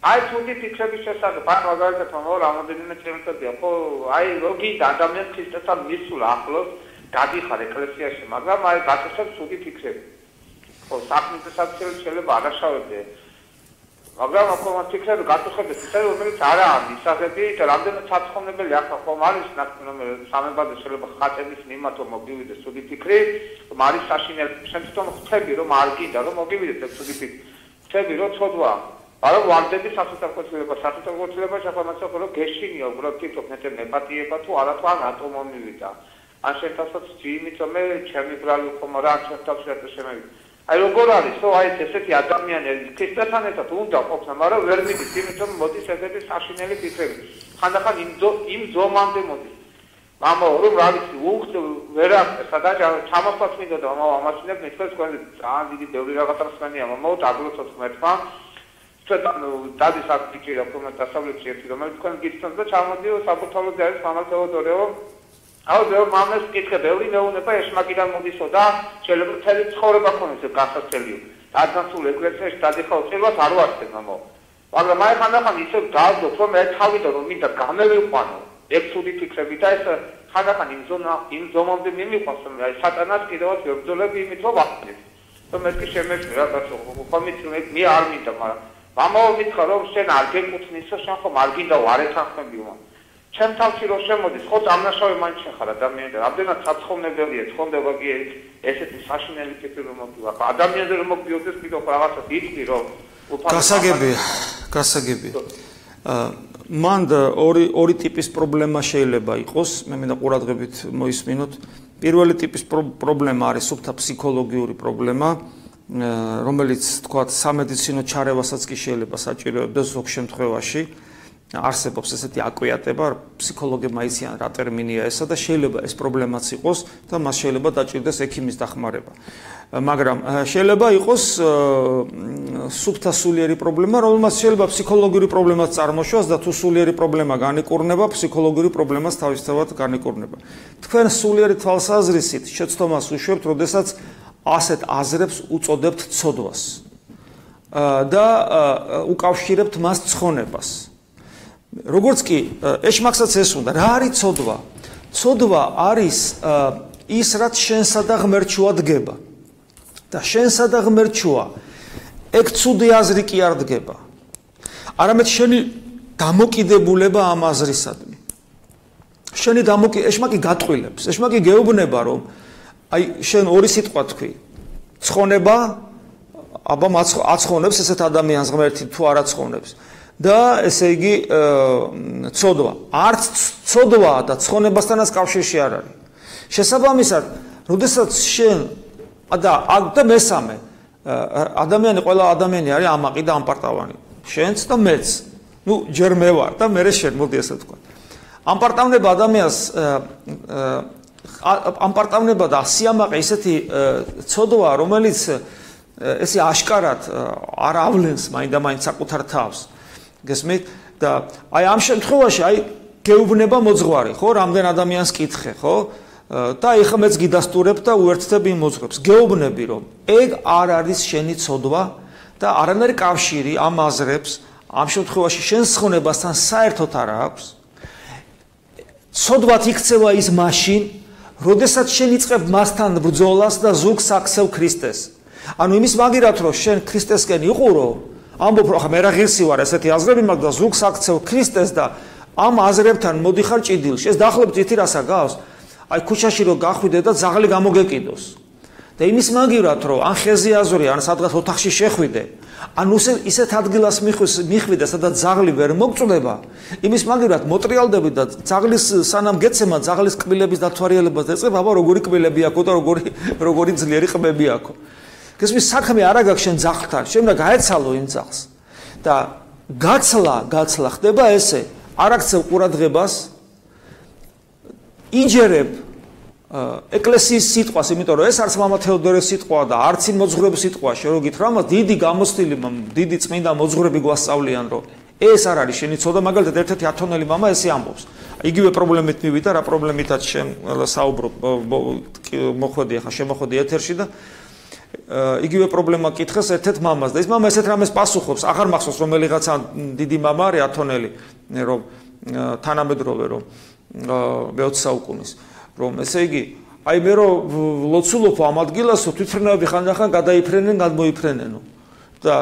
აი, ცუდი ფიქრების შესახებ, აი, მაგალითად, მამა, რამოდენიმე წელიწადია, ხო, აი, როგი ადამიანს ქრისტესთან მისულ ახლოს, გადიხარ ეკლესიაში, მაგრამ აი, გაწესებს ცუდი ფიქრები. ხო, საქმისასაც შეიძლება არაშავებდე. მაგრამ ακόμα ფიქრები გაწუხებდეს, ისე რომელიც არაა მისაღები და რამდენად საცხოვნებელი ახლა ხომ არის ნაცნობი სამებადე შეიძლება ხატების მიმართო მოგივიდეს ცუდი ფიქრი, რომ არის საშინელი, შენ თვითონ ხვდები რომ არ გინდა რომ მოგივიდეს ეს ცუდი ფიქრი. ხვდები რომ ცოდვა, არა ვარდები სასწაულს საფუძველობა შეფორმაცია რომ გეშინია უბრალოდ თვითონ მეტე მეპატიება თუ არა თუ რატომ მომივიდა. ან შენ თასაც ძიმით რომ მე ჩემი ბრალი ხომ რა შენ თავს რატო შემევიდა. აი როგორ არის, ხო, აი ესეთი ადამიანები ქრისტესთან ერთად უნდა ყოფნა, მაგრამ ვერ მიდის, იმიტომ რომ მოდის ესეთი საშინელი ფიქრები. ხანდახან იმ ზომამდე მოდის. მამა, რომ რა ვიცი, უხდ ვერა, სადაც ჩამოსვაც მინდოდა, მამა, ამაშინებ მithქვეს თქვენ ძალიან დიდი ბევრი რაღაცა მსმენია, მამა, დაგლოცოთ ღმერთმა. ჩვენ დადის აქ ფიქრი რა თქმა უნდა დასავლეთში ერთი რომელიც თქვენ გიცნობთ და ჩამოდიო საბურთალოზე არის მამა თეოდორეო. აუ ბევრ მამას კითხე, ბევრი მეუნება ეშმაკიდან მოდისო და შეიძლება მთელი ცხოვრება ქონდეს გასაცელიო. დაგასულ ეკლესიაში დადიხავ წელს არ ვარჩენ მამა. მაგრამ აი ხანდახან ისე დავდო რომ მე თავიდან რომ მინდა გამევიყვანო ეგ ცუდი ფიქრები და ეს ხანდახან იმ ზომამდე მიმიყვანს რომ აი სატანას კიდევაც ვებრძოლები იმით რომ ვახდით. რომ მე კი შემეჭრე რა გასო ხომით მე არ მინდა მაგრამ მამა მითხრა რომ შენ არ გეკუთვნისო შენ ხომ არ გინდა ვარ ეთანხმებიო. ჩემ თავში რომ შემოდის, ხო წამნაშავე მაინც შეხარ ადამიანი და რამდენად საცხოვნებელია ცხონდება კი ესეთი საშინელი ფიქრი რომ მოგივა. ადამიანზე რომ მოგიოდეს კიდევ რაღაცა იტყვი რომ გასაგებია. მან ორი ტიპის პრობლემა შეიძლება იყოს, მე მინდა ყურადღებით მოისმინოთ. პირველი ტიპის პრობლემა არის სუფთა ფსიქოლოგიური პრობლემა, რომელიც თქვათ სამედიცინო ჩარევასაც კი შეიძლება საჭიროებდეს ზოგ შემთხვევაში. არსებობს ესეთი აკვიატება, ფსიქოლოგებმა იციან რა ტერმინია ესა და შეიძლება ეს პრობლემაც იყოს და მას შეიძლება დაჭირდეს ექიმის დახმარება. მაგრამ შეიძლება იყოს სუფთა სულიერი პრობლემა, რომელმაც შეიძლება ფსიქოლოგიური პრობლემაც წარმოშვას და თუ სულიერი პრობლემა განიკურნება, ფსიქოლოგიური პრობლემაც თავისთავად განიკურნება. თქვენ სულიერი თვალსაზრისით შეცდომას უშვებთ, როდესაც ასეთ აზრებს უწოდებთ ცოდვას და უკავშირებთ მას ცხონებას. როგორც კი ეშმაკსაც ეს უნდა, რა არის ცოდვა? ცოდვა არის ის, რაც შენსა და ღმერთშუა დგება. და შენსა და ღმერთშუა ეგ ცუდი აზრი კი არ დგება. არამედ შენი დამოკიდებულება ამ აზრისადმი. ეშმაკი გატყვილებს, ეშმაკი გეუბნება, რომ აი შენ ორი სიტყვა თქვი. ცხონება აბა აცხონებს ესეთ ადამიანს ღმერთი თუ არ აცხონებს. და ესე იგი ცოდვა. არც ცოდვა და ცხონებასთანაც კავშირში არ არის. შესაბამისად, როდესაც შენ და მესამე ადამიანი ყველა ადამიანი არის ამაყი და ამპარტავანი. შენც და მეც. ჯერ მე ვარ და მე შენ მოდი ესე ვთქვა. ამპარტავნება ადამიანს ამპარტავნება და სიამაყე ისეთი ცოდვა, რომელიც ესე აშკარად არ ავლენს მაინდა-მაინც საკუთარ თავს. გესმით? და აი ამ შემთხვევაში აი გეუბნება მოძღვარი, ხო? რამდენ ადამიანს კითხე, ხო? და ეხლა მეც გიდასტურებ და უერთდები იმ მოძღვრებს. გეუბნები რომ ეგ არ არის შენი ცოდვა და არანაირი კავშირი ამ აზრებს ამ შემთხვევაში შენს ცხონებასთან საერთოდ არ აქვს. ცოდვად იქცევა ის მაშინ, როდესაც შენ იწყებ მასთან ბრძოლას და ზურგს აქცევ ქრისტეს. ანუ იმის მაგირად რომ შენ ქრისტესკენ იყურო, ამბობ რომ მე რა ღირსი ვარ, ესეთი აზრები მაქვს და ზურგს აქცევ ქრისტეს და ამ აზრებთან მოდიხარ ჭიდილში. ეს დაახლოებით ითი რას აგავს? აი ქუჩაში რომ გახვიდე და ძაღლი გამოგეკიდოს. და იმის მაგივრად რომ ან ხეზე აზური, ან სადღაც ოთახში შეხვიდე, ან ისეთ ადგილას მიხვიდე, სადაც ძაღლი ვერ მოგწდება, იმის მაგივრად მოტრიალდები და ძაღლის სანამ გეცემა ძაღლის კბილების დათვალიერებას დაწყებ, აბა როგორი კბილები აქვს და როგორი ძლიერი ყბები აქვს. გესმის საქმე არ აგაქვს შენ ძაღლთან, შენ უნდა გაეცალო იმ ძაღლს. და გაცლა ხდება ესე, არ აქცევ ყურადღებას, იჯერებ ეკლესიის სიტყვას, იმიტომ რომ ეს არც მამა თეოდორეს სიტყვა და არც იმ მოძღვრების სიტყვა შეგით რომ ამას დიდი გამოცდილი, დიდი წმინდა მოძღვრები გვასწავლიან, რომ ეს არ არის შენი ცოდვა, მაგალითად ერთ-ერთი ათონელი მამა ესე ამბობს. იგივე პრობლემით მივიდა, რა პრობლემითაც შენ საუბრობ, მოხვედი ახლა შემოხვედი ეთერში და იგივე პრობლემა კითხეს ერთ-ერთ მამას და ის მამა ესეთ რამეს პასუხობს, აღარ მახსოვს რომელიღაცა დიდი მამა არის ათონელი, რომ თანამედროვე რომ მე-20 საუკუნის რომ ესე იგი აი მე რომ ლოცულობ ამ ადგილასო თვითმფრინავები ხანდახან გადაიფრენენ, გადმოიფრენენო და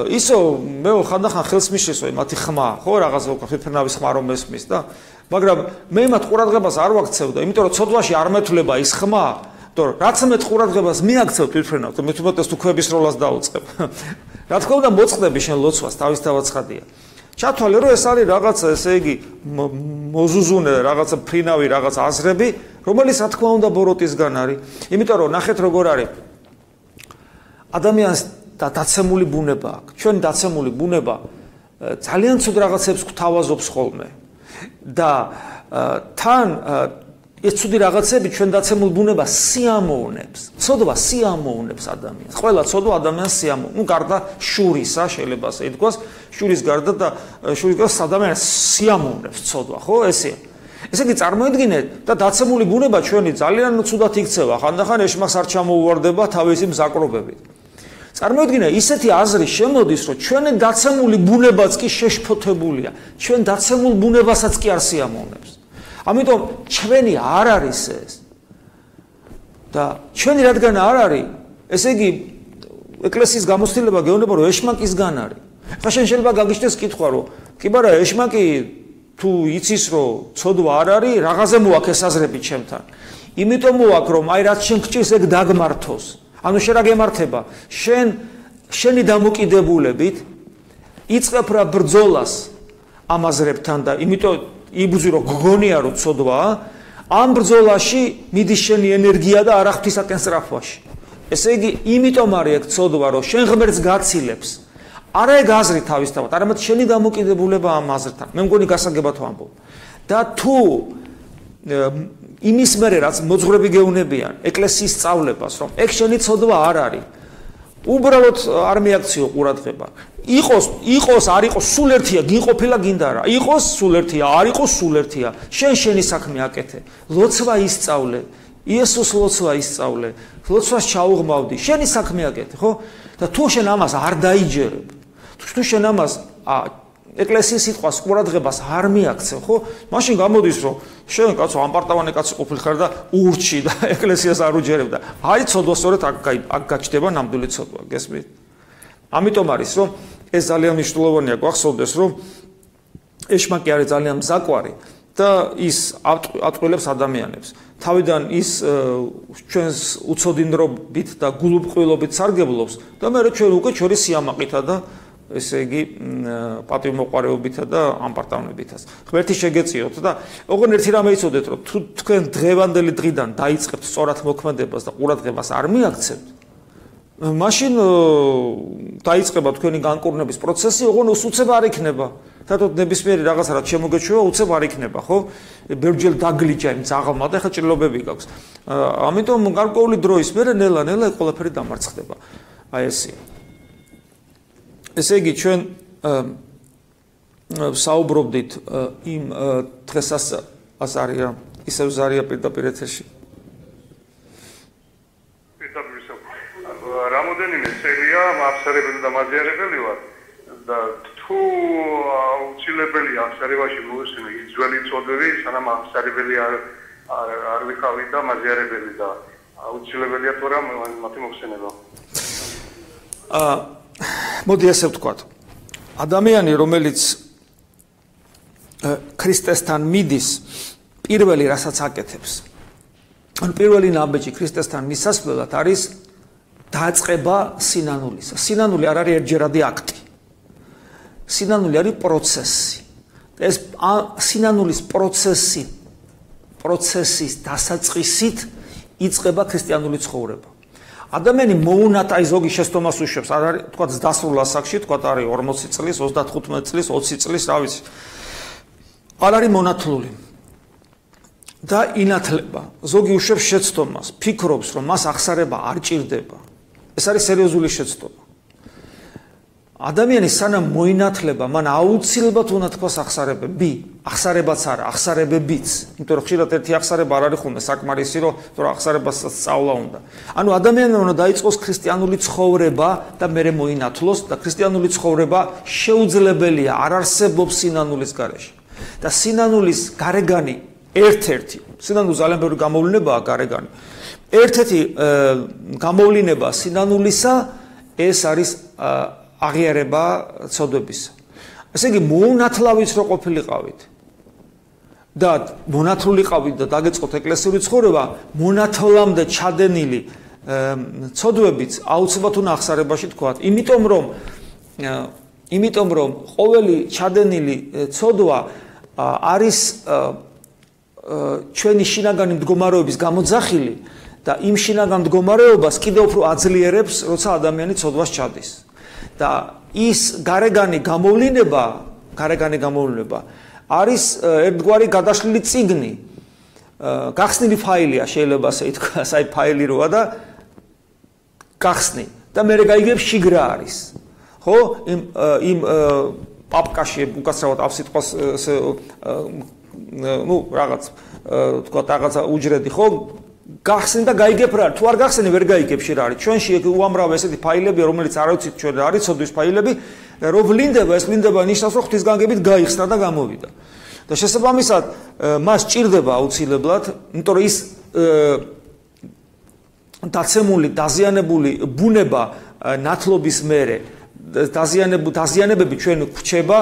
ისო მე ხანდახან ხელს მიშესო მათი ხმა, ხო რაღაცა თვითმფრინავის ხმა რომ ესმის და მაგრამ მე მათ ყურადღებას არ ვაქცევდა, იმიტომ რომ ცოდვაში არ მეთვლება ის ხმა, თორე რაც მე ყურადღებას მიაქცევ თვითმფრინავს და მე თუმეტეს თუ ქვების როლას დაუწყებ. რა თქმა უნდა მოწყდები შენ ლოცვას, თავისთავად ცხადია. ჩათვალე რომ ეს არის რაღაცა ესე იგი მოზუზუნე რაღაცა ფრინავი რაღაცა აზრები, რომელიც რა თქმა უნდა ბოროტისგან არის. იმიტომ რომ ნახეთ როგორ არის. ადამიანს დაცემული ბუნება აქვს. ჩვენ დაცემული ბუნება ძალიან ცუდ რაღაცებს გვთავაზობს ხოლმე. და თან ეს ცუდი რაღაცები ჩვენ დაცემულ ბუნებას სიამოვნებს. ცოდვა სიამოვნებს ადამიანს. ყველა ცოდვა ადამიანს სიამოვნებს. გარდა შურისა, შეიძლება ასე ითქვას, შურის გარდა და შურის გარდა ადამიანს სიამოვნებს ცოდვა, ხო? ესეა. ესე იგი წარმოიდგინეთ და დაცემული ბუნება ჩვენი ძალიან ცუდად იქცევა. ხანდახან ეშმაკს არ ჩამოუვარდება თავისი მზაკრობებით. წარმოიდგინე ისეთი აზრი შემოდის, რომ ჩვენი დაცემული ბუნებაც კი შეშფოთებულია. ჩვენ დაცემულ ბუნებასაც კი არ სიამოვნებს. ამიტომ ჩვენი არ არის ეს და ჩვენი რადგან არ არის, ესე იგი ეკლესიის გამოცდილება გეუბნება რომ ეშმაკისგან არის. ხა შენ შეიძლება გაგიჩნდეს კითხვა რომ კი ბარა ეშმაკი თუ იცის რომ ცოდვა არ არის, რაღაცე მოაქვს ეს აზრები ჩემთან. იმიტომ მოაქვს რომ აი რაც შენ გჭირს ეგ დაგმართოს. ანუ შენ რა გემართება? შენი დამოკიდებულებით იწყებ რა ბრძოლას ამ აზრებთან და იმიტომ იბრძვი რომ გგონია რომ ცოდვაა, ამ ბრძოლაში მიდის შენი ენერგია და არა ღვთისაკენ სწრაფვაში. ესე იგი, იმიტომ არის ეგ ცოდვა, რომ შენ ღმერთს გაცილებს. არა ეგ აზრი თავისთავად, არამედ შენი დამოკიდებულება ამ აზრთან. მე მგონი გასაგებად ვამბობ. და თუ იმის მერე რაც მოძღვრები გეუნებიან ეკლესიის სწავლებას, რომ ეგ შენი ცოდვა არ არის. უბრალოდ არ მიაქციო ყურადღება. იყოს არ იყოს სულ ერთია, გინყოფილა გინდა რა. იყოს სულ ერთია, არ იყოს სულ ერთია. შენი საქმე აკეთე. ლოცვა ისწავლე. იესოს ლოცვა ისწავლე. ლოცვას ჩაუღმავდი. შენი საქმე აკეთე, ხო? და თუ შენ ამას არ დაიჯერებ, თუ შენ ამას ეკლესიის სიტყვას ყურადღებას არ მიაქცევ, ხო? მაშინ გამოდის, რომ შენ კაცო ამპარტავანი კაცი ყოფილიყარ და ურჩი და ეკლესიას არ უჯერებ და აი ცოდვა სწორედ აქ გაჩნდება ნამდვილი ცოდვა, გესმით? ამიტომ არის, რომ ეს ძალიან მნიშვნელოვანია გვახსოვდეს, რომ ეშმაკი არის ძალიან მზაკვარი და ის ატყილებს ადამიანებს. თავიდან ის ჩვენს უცოდინრობით და გულუბრყვილობით სარგებლობს და მე ჩვენ უკვე ჩვენი სიამაყითა და ესე იგი პატივმოყვარეობითა და ამპარტავნებითაც. ღმერთი შეგეწიოთ და ოღონდ ერთი რამე იცოდეთ, რომ თუ თქვენ დღევანდელი დღიდან დაიწყებთ სწორად მოქმედებას და ყურადღებას არ მიაქცევთ, მაშინ დაიწყება თქვენი განკურნების პროცესი, ოღონდ უცებ არ იქნება. თათოთ ნებისმიერი რაღაცა რაც შემოგეჩვევა, უცებ არ იქნება, ხო? ბევრჯერ დაგლიჯა იმ ძაღლმა და ეხლა ჭრილობები გაქვს. ამიტომ გარკვეული დროის მერე ნელა-ნელა ყველაფერი დამარცხდება. აი ესეა. ესე იგი ჩვენ საუბრობდით იმ დღესაც აზარია, ისევ ზარია პირდაპირ ეთერში. რამოდენიმე წელია აღსარებელი და მაზიარებელი ვარ და თუ უცილებელია აღსარებაში მოვისმინე ის ძველი წოდები, სანამ აღსარებელი არ ვიყავი და მაზიარებელი და უცილებელია თუ რა მათი მოხსენება. მოდი ასე ვთქვათ. ადამიანი, რომელიც ქრისტესთან მიდის, პირველი რასაც აკეთებს. ანუ პირველი ნაბეჯი ქრისტესთან მისასვლელად არის დაწყება სინანულისა. სინანული არ არის ერთჯერადი აქტი. სინანული არის პროცესი. ეს სინანულის პროცესის დასაწყისით იწყება ქრისტიანული ცხოვრება. ადამიანი მოუნათლ აი ზოგი შეცდომას უშვებს, არ არის თქვა დასრულ ასაკში, თქვა არის 40 წლის, 35 წლის, 20 წლის, რა ვიცი. არ არის მონათლული. და ინათლება. ზოგი უშვებს შეცდომას, ფიქრობს, რომ მას აღსარება არ ჭირდება. ეს არის სერიოზული შეცდომა. ადამიანი სანამ მოინათლება, მან აუცილებლად უნდა თქვას აღსარებები, აღსარებაც არა, აღსარებებიც. იმიტომ რომ ხშირად ერთი აღსარება არ არის ხოლმე საკმარისი, რომ აღსარებასაც სწავლა უნდა. ანუ ადამიანმა უნდა დაიწყოს ქრისტიანული ცხოვრება და მერე მოინათლოს და ქრისტიანული ცხოვრება შეუძლებელია, არ არსებობს სინანულის გარეშე. და სინანულის გარეგანი ერთ-ერთი, სინანულის ძალიან ბევრი გამოვლინებაა გარეგანი. ერთ-ერთი გამოვლინება სინანულისა ეს არის აღიარება ცოდვებისა. ესე იგი მოუნათლავით რო ყოფილიყავით და მონათლულიყავით და დაგეწყოთ ეკლესიური ცხოვრება, მონათლამდე ჩადენილი ცოდვებიც აუცილებლად უნდა აღსარებაში თქვათ. იმიტომ რომ ყოველი ჩადენილი ცოდვა არის ჩვენი შინაგანი მდგომარეობის გამოძახილი და იმ შინაგან მდგომარეობას კიდევ უფრო აძლიერებს, როცა ადამიანი ცოდვას ჩადის. და ის გარეგანი გამოვლინება არის ერთგვარი გადაშლილი წიგნი. გახსნილი ფაილია შეიძლება ასე ითქვას, აი ფაილი როა და გახსნი და მე გაიგებ შიგრა არის. ხო? იმ პაპკაში უკაცრავად ამ სიტყვას რაღაც თქვა რაღაცა უჯრედი, ხო? გახსნი და გაიგებ რა, თუ არ გახსნი ვერ გაიგებში რა არის. ჩვენში უამრავ ესეთი ფაილებია, რომელიც არ ვიცით ჩვენ რა არის, ცოდვის ფაილები, რომ ვლინდება, ეს ვლინდება ნიშნავს, რომ ღვთისგანგებით გაიხსნა და გამოვიდა. და შესაბამისად, მას ჭირდება აუცილებლად, იმიტომ რომ ის დაცემული, დაზიანებული ბუნება ნათლობის მერე დაზიანებები ჩვენ გვრჩება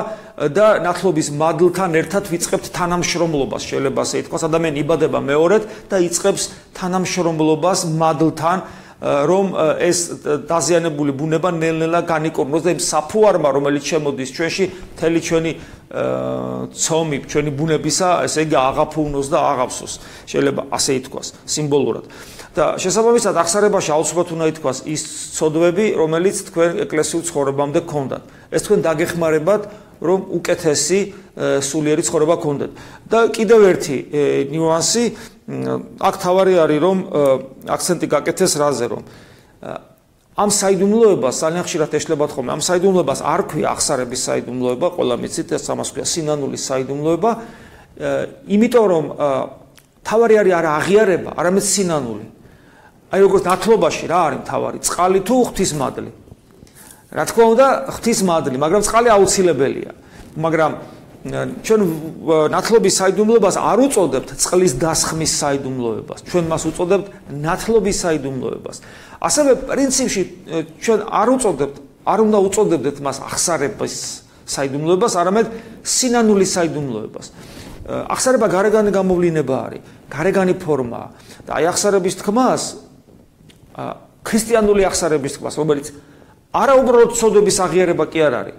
და ნათლობის მადლთან ერთად ვიწყებთ თანამშრომლობას, შეიძლება ასე ითქვას, ადამიანი იბადება მეორედ და იწყებს თანამშრომლობას მადლთან, რომ ეს დაზიანებული ბუნება ნელ-ნელა განიკორნოს და იმ საფუარმა, რომელიც შემოდის ჩვენში, მთელი ჩვენი ცომი, ჩვენი ბუნებისა, ესე იგი აღაფუვნოს და აღავსოს, შეიძლება ასე ითქვას, სიმბოლურად. და შესაბამისად აღსარებაში აუცილებლად უნდა ითქვას ის ცოდვები, რომელიც თქვენ ეკლესიურ ცხოვრებამდე გქონდათ. ეს თქვენ დაგეხმარებათ, რომ უკეთესი სულიერი ცხოვრება გქონდეთ. და კიდევ ერთი ნიუანსი, აქ თავარი არის, რომ აქცენტი გაკეთეს რაზე, რომ ამ საიდუმლოებას ძალიან ხშირად ეშლებათ ხოლმე. ამ საიდუმლოებას არ ქვია აღსარების საიდუმლოება, ყველა მიცით, ეს ამას ქვია სინანულის საიდუმლოება, იმიტომ რომ თავარი არის არა აღიარება, არამედ სინანული. აი როგორც ნათლობაში რა არის თავარი, წყალი თუ ღვთისმადლი. რა თქმა უნდა, ღვთისმადლი, მაგრამ წყალი აუცილებელია. მაგრამ ჩვენ ნათლობის საიდუმლოებას არ უწოდებთ წყლის დასხმის საიდუმლოებას. ჩვენ მას უწოდებთ ნათლობის საიდუმლოებას. ასევე პრინციპში ჩვენ არ უნდა უწოდებდეთ მას აღსარების საიდუმლოებას, არამედ სინანულის საიდუმლოებას. აღსარება გარეგანი გამოვლინება არის, გარეგანი ფორმაა და აი აღსარების თქმას ქრისტიანული აღსარების თქმას, რომელიც არა უბრალოდ ცოდვების აღიარება კი არ არის.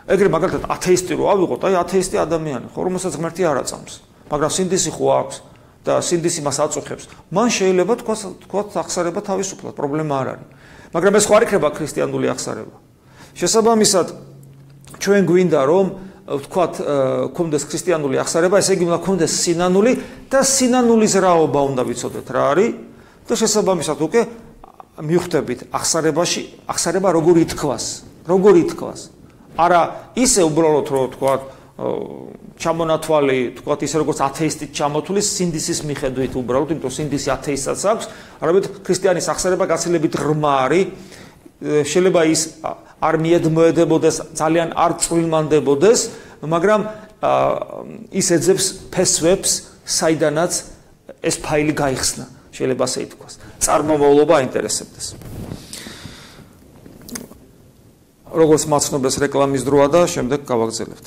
ეგრე მაგალითად ათეისტი რო ავიღოთ, აი ათეისტი ადამიანი ხო, რომელსაც ღმერთი არ აწამს, მაგრამ სინდისი ხო აქვს და სინდისი მას აწუხებს. მან შეიძლება თქვათ აღსარება თავისუფლად, პრობლემა არ არის. მაგრამ ეს ხო არ იქნება ქრისტიანული აღსარება. შესაბამისად, ჩვენ გვინდა რომ ვთქვათ, გქონდეს ქრისტიანული აღსარება, ესე იგი უნდა გქონდეს სინანული და სინანულის რაობა უნდა ვიცოდეთ რა არის და შესაბამისად უკვე მივხვდებით აღსარება როგორ ითქვას. არა ისე უბრალოდ რომ ვთქვათ, ჩამონათვალი, ვთქვათ ისე როგორც ათეისტით ჩამოთვლის სინდისის მიხედვით უბრალოდ, იმიტომ სინდისი ათეისტსაც აქვს, არამედ ქრისტიანის აღსარება გაცილებით ღრმა არის, შეიძლება ის არ მიედმოედებოდეს, ძალიან არ წვრილმანდებოდეს, მაგრამ ის ეძებს ფესვებს, საიდანაც ეს ფაილი გაიხსნა, შეიძლება ასე ითქვას. წარმომავლობა აინტერესებდეს. როგორც მაცნობეს რეკლამის დროა და შემდეგ გავაგრძელებთ.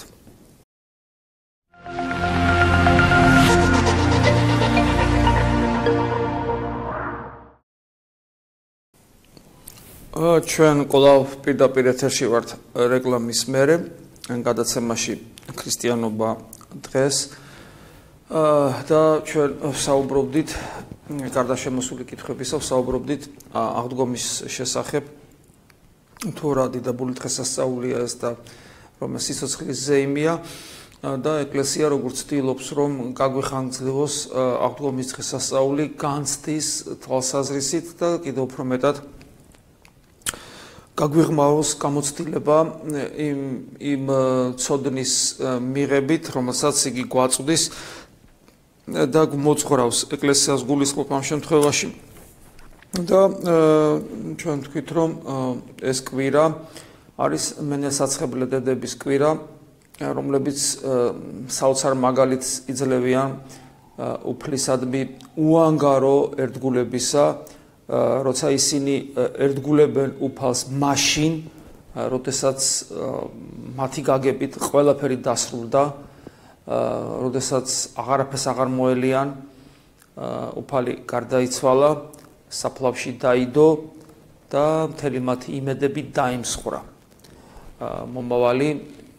ჩვენ კვლავ პირდაპირ ეთერში ვართ რეკლამის მერე, გადაცემაში ქრისტიანობა დღეს და ჩვენ საუბრობდით გარდა შემოსული კითხვებისა, საუბრობდით აღდგომის შესახებ, თუ რა დიდებული დღესასწაულია ეს და რომ სიცოცხლის ზეიმია და ეკლესია როგორც ცდილობს რომ გაგვიხანგრძლივოს აღდგომის დღესასწაული განცდის თვალსაზრისით და კიდევ უფრო მეტად გაგვიღმაოს გამოცდილება იმ ცოდნის მიღებით, რომელსაც იგი გვაწვდის და მოძღვრავს ეკლესიას გულისხმობ ამ შემთხვევაში. და ჩვენ ვთქვით, რომ ეს კვირა არის მენელსაცხებლე დედების კვირა, რომლებიც საოცარ მაგალითს იძლევიან უფლისადმი უანგარო ერთგულებისა, როცა ისინი ერთგულებენ უფალს მაშინ, როდესაც მათი გაგებით ყველაფერი დასრულდა, როდესაც აღარაფერს აღარ მოელიან, უფალი გარდაიცვალა, საფლავში დაიდო და მთელი მათი იმედები დაიმსხვრა. მომავალი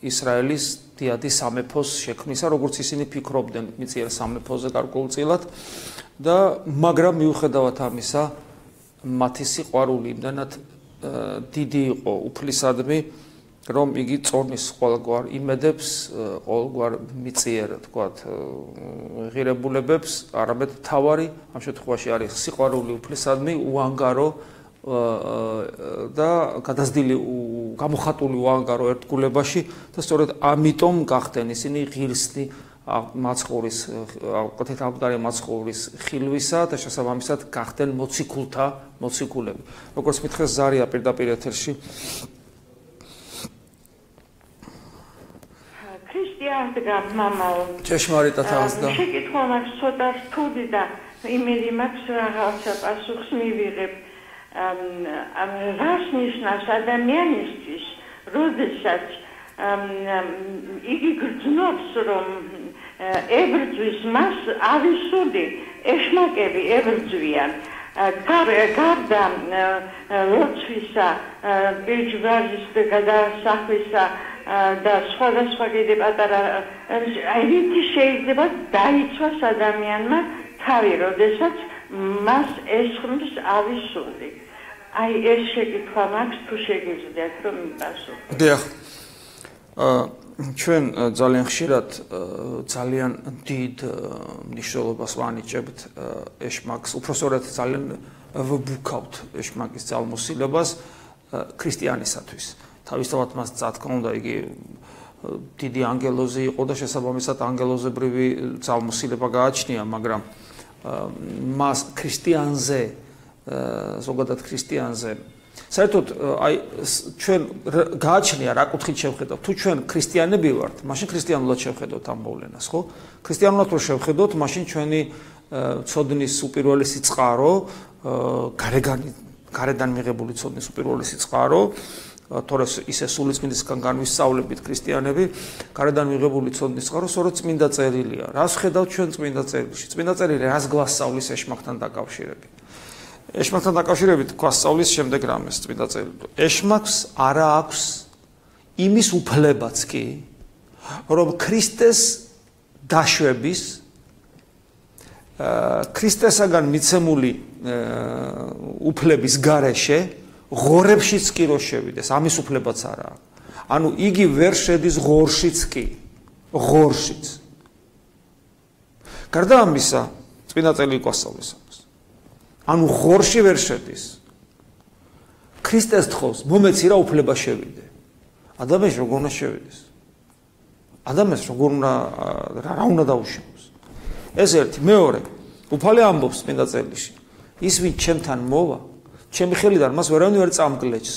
ისრაელის დიადი სამეფოს შექმნისა, როგორც ისინი ფიქრობდნენ მიწიერ სამეფოზე გარკვეულწილად და მაგრამ მიუხედავად ამისა, მათი სიყვარული იმდანად დიდი იყო უფლისადმი, რომ იგი წორნის ყოველგვარ იმედებს, ყოველგვარ მიწიერ, თქვათ, ღირებულებებს, არამედ თავარი ამ შემთხვევაში არის სიყვარული უფლისადმი, უანგარო და გადაზრდილი გამოხატული უანგარო ერთგულებაში და სწორედ ამიტომ გახდნენ ისინი ღირსნი მაცხოვრის, ყოფით ამგვარი მაცხოვრის ხილვისა და შესაბამისად გახდნენ მოციქულები. როგორც მითხეს ზარია პირდაპირ ეთერში. ქრისტიანად მამაო. ჭეშმარიტად აღსდა. შეკითხვა მაქვს ცოტა რთული და იმედი მაქვს რაღაცა პასუხს მივიღებ. რას ნიშნავს ადამიანისთვის, როდესაც იგი გრძნობს, რომ ებრძვის მას ავისუდი ეშმაკები ებრძვიან. გარდა ლოცვისა, პირჯვარის გადასახვისა და სხვადასხვა კიდე პატარა რითი შეიძლება დაიცვას ადამიანმა თავი, როდესაც მას ესხმის ავისული. აი ეს შეკითხვა მაქვს, თუ შეგიძლიათ რომ მიპასუხოთ. დიახ. ჩვენ ძალიან ხშირად ძალიან დიდ მნიშვნელობას ვანიჭებთ ეშმაკს, უпроსორად ძალიან ვბუქავთ ეშმაკის ძალმოსილებას ქრისტიანისათვის. თავისთავად მას წათქმა უნდა იგი დიდი ანგელოზი იყო და შესაბამისად ანგელოზებრივი ძალმოსილება გააჩნია, მაგრამ მას ქრისტიანზე, ზოგადად ქრისტიანზე საერთოდ აი ჩვენ გააჩნია რა კუთხით შევხედავთ. თუ ჩვენ ქრისტიანები ვართ, მაშინ ქრისტიანულად შევხედავთ ამ მოვლენას, ხო? ქრისტიანულად რო შევხედოთ, მაშინ ჩვენი ცოდნის უპირველესი წყარო, გარედან მიღებული ცოდნის უპირველესი წყარო თორე ისე სულიწმინდისგან განვისწავლებით ქრისტიანები, გარედან მიღებული ცოდნის წყარო სწორედ წმინდა წერილია. რას ხედავთ ჩვენ წმინდა წერილში? წმინდა წერილი რას გვასწავლის ეშმაკთან დაკავშირებით? ეშმაკთან დაკავშირებით გვასწავლის შემდეგ რამეს წმინდა წერილი. ეშმაკს არა აქვს იმის უფლებაც კი, რომ ქრისტეს დაშვების ქრისტესაგან მიცემული უფლების გარეშე ღორებშიც კი რო შევიდეს, ამის უფლებაც არა აქვს. ანუ იგი ვერ შედის ღორშიც კი, ღორშიც. გარდა ამისა, წმინდა წერილი გვასწავლის ამას. ანუ ღორში ვერ შედის. ქრისტეს თხოვს, მომეცი რა უფლება შევიდე. ადამიანს როგორ უნდა შევიდეს? ადამიანს როგორ უნდა რა უნდა დაუშავოს? ეს ერთი, მეორე, უფალი ამბობს წმინდა წერილში. ის ვინ ჩემთან მოვა, ჩემი ხელიდან მას ვერავინ ვერ წამგლეჭს.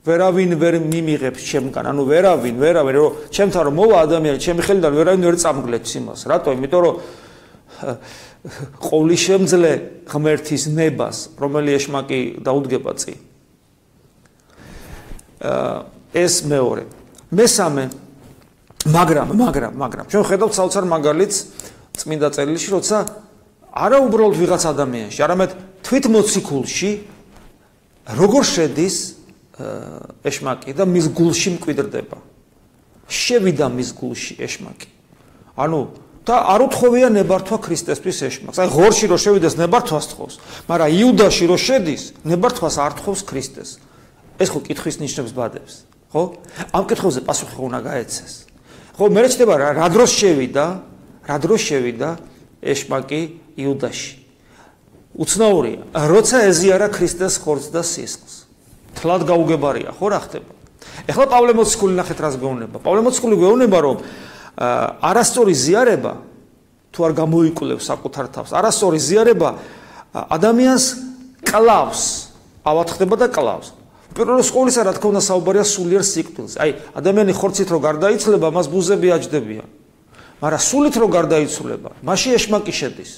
ვერავინ ვერ მიმიღებს ჩემგან, ანუ ვერავინ, რომ ჩემთან რომ მოვა ადამიანი, ჩემი ხელიდან ვერავინ ვერ წამგლეჭს იმას. რატო? იმიტომ რომ ყოვლისშემძლე ღმერთის ნებას, რომელი ეშმაკი დაუდგება წინ. ეს მეორე. მესამე, მაგრამ ჩვენ ხედავთ საოცარ მაგალითს წმინდა წერილში, როცა არა უბრალოდ ვიღაც ადამიანში, არამედ თვითმოციქულში როგორ შედის ეშმაკი და მის გულში მკვიდრდება. შევიდა მის გულში ეშმაკი. ანუ და არ უთხოვია ნებართვა ქრისტესთვის ეშმაკს. აი ღორში რო შევიდეს ნებართვას თხოვს, მაგრამ იუდაში რო შედის, ნებართვას არ თხოვს ქრისტეს. ეს ხო კითხვის ნიშნებს ბადებს, ხო? ამ კითხვებზე პასუხი უნდა გაეცეს. ხო, მე რჩება რა დროს შევიდა ეშმაკი იუდაში. უცნაურია, როცა ეზიარა ქრისტეს ხორცს და სისხლს. თლად გაუგებარია, ხო რა ხდება? ეხლა პავლე მოციქული ნახეთ რას გვეუბნება. პავლე მოციქული გვეუბნება, რომ არასწორი ზიარება თუ არ გამოიკვლევს საკუთარ თავს, არასწორი ზიარება ადამიანს კლავს, ავათხდება და კლავს. პირველ ყოვლისა, რა თქმა უნდა, საუბარია სულიერ სიკვდილზე. აი, ადამიანი ხორცით რო გარდაიცვლება, მას ბუზები აჯდებიან. მაგრამ სულით რო გარდაიცვლება, მაშინ ეშმაკი შედის.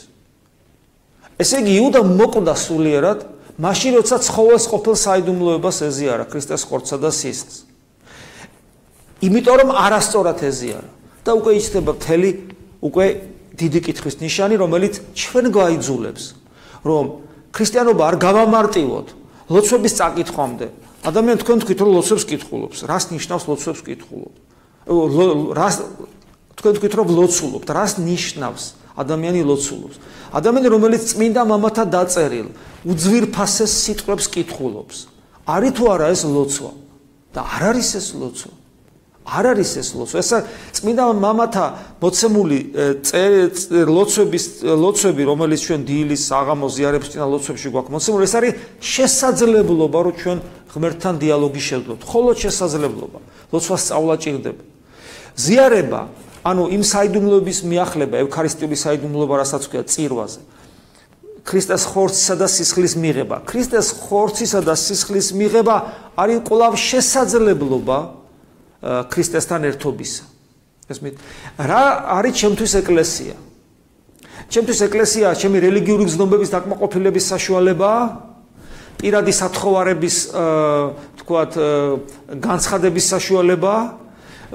ესე იგი, იუდა მოკვდა სულიერად, მაშინ როცა ცხოველს ყოფილ საიდუმლოებას ეზიარა ქრისტეს ხორცსა და სისხლს. იმიტომ რომ არასწორად ეზიარა და უკვე იჩნდება მთელი უკვე დიდი კითხვის ნიშანი, რომელიც ჩვენ გვაიძულებს, რომ ქრისტიანობა არ გავამარტივოთ ლოცვების წაკითხვამდე. ადამიანი თქვენ თქვით რომ ლოცვებს კითხულობს. რას ნიშნავს ლოცვებს კითხულობ? თქვენ თქვით რომ ლოცულობთ. რას ნიშნავს ადამიანი ლოცულობს? ადამიანი რომელიც წმინდა მამათა დაწერილ უძვირფასეს სიტყვებს კითხულობს. არის თუ არა ეს ლოცვა? და არ არის ეს ლოცვა. არ არის ეს ლოცვა. ეს წმინდა მამათა მოცემული ლოცვები, რომელიც ჩვენ დილის, საღამოს, ზიარების წინა ლოცვებში გვაქვს მოცემული, ეს არის შესაძლებლობა, რომ ჩვენ ღმერთთან დიალოგი შევდოთ. მხოლოდ შესაძლებლობა. ლოცვას სწავლა ჭირდება. ზიარება, ანუ იმ საიდუმლოების მიახლება, ევქარისტიული საიდუმლოება, რასაც ქვია წირვაზე. ქრისტეს ხორცსა და სისხლის მიღება. ქრისტეს ხორცისა და სისხლის მიღება არის კვლავ შესაძლებლობა ქრისტესთან ერთობისა. ესმით, რა არის ჩემთვის ეკლესია? ჩემთვის ეკლესია ჩემი რელიგიური გზნობების დაკმაყოფილების საშუალებაა, პირადი სათხოვარების თქვათ განცხადების საშუალებაა,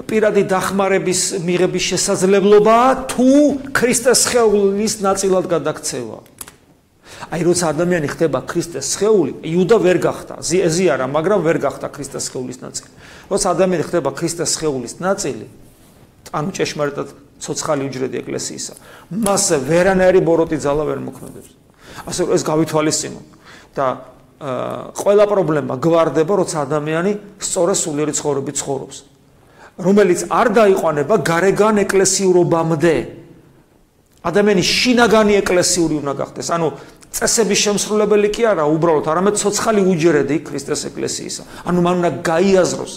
პირადი დახმარების მიღების შესაძლებლობაა, თუ ქრისტეს სხეულის ნაწილად გადაქცევა. აი როცა ადამიანი ხდება ქრისტეს სხეული, იუდა ვერ გახდა, ეზიარა, მაგრამ ვერ გახდა ქრისტეს სხეულის ნაწილი. როცა ადამიანი ხდება ქრისტეს სხეულის ნაწილი, ანუ ჭეშმარიტად ცოცხალი უჯრედი ეკლესიისა, მას ვერანაირი ბოროტი ძალა ვერ მოქმედებს. ასე რომ ეს გავითვალისწინოთ და ყველა პრობლემა გვარდება, როცა ადამიანი სწორედ სულიერი ცხოვრებით ცხოვრობს, რომელიც არ დაიყვანება გარეგან ეკლესიურობამდე. ადამიანი შინაგანი ეკლესიური უნდა გახდეს, ანუ წესების შემსრულებელი კი არა, უბრალოდ არამედ ცოცხალი უჯრედი ქრისტეს ეკლესიისა. ანუ მან უნდა გაიაზროს,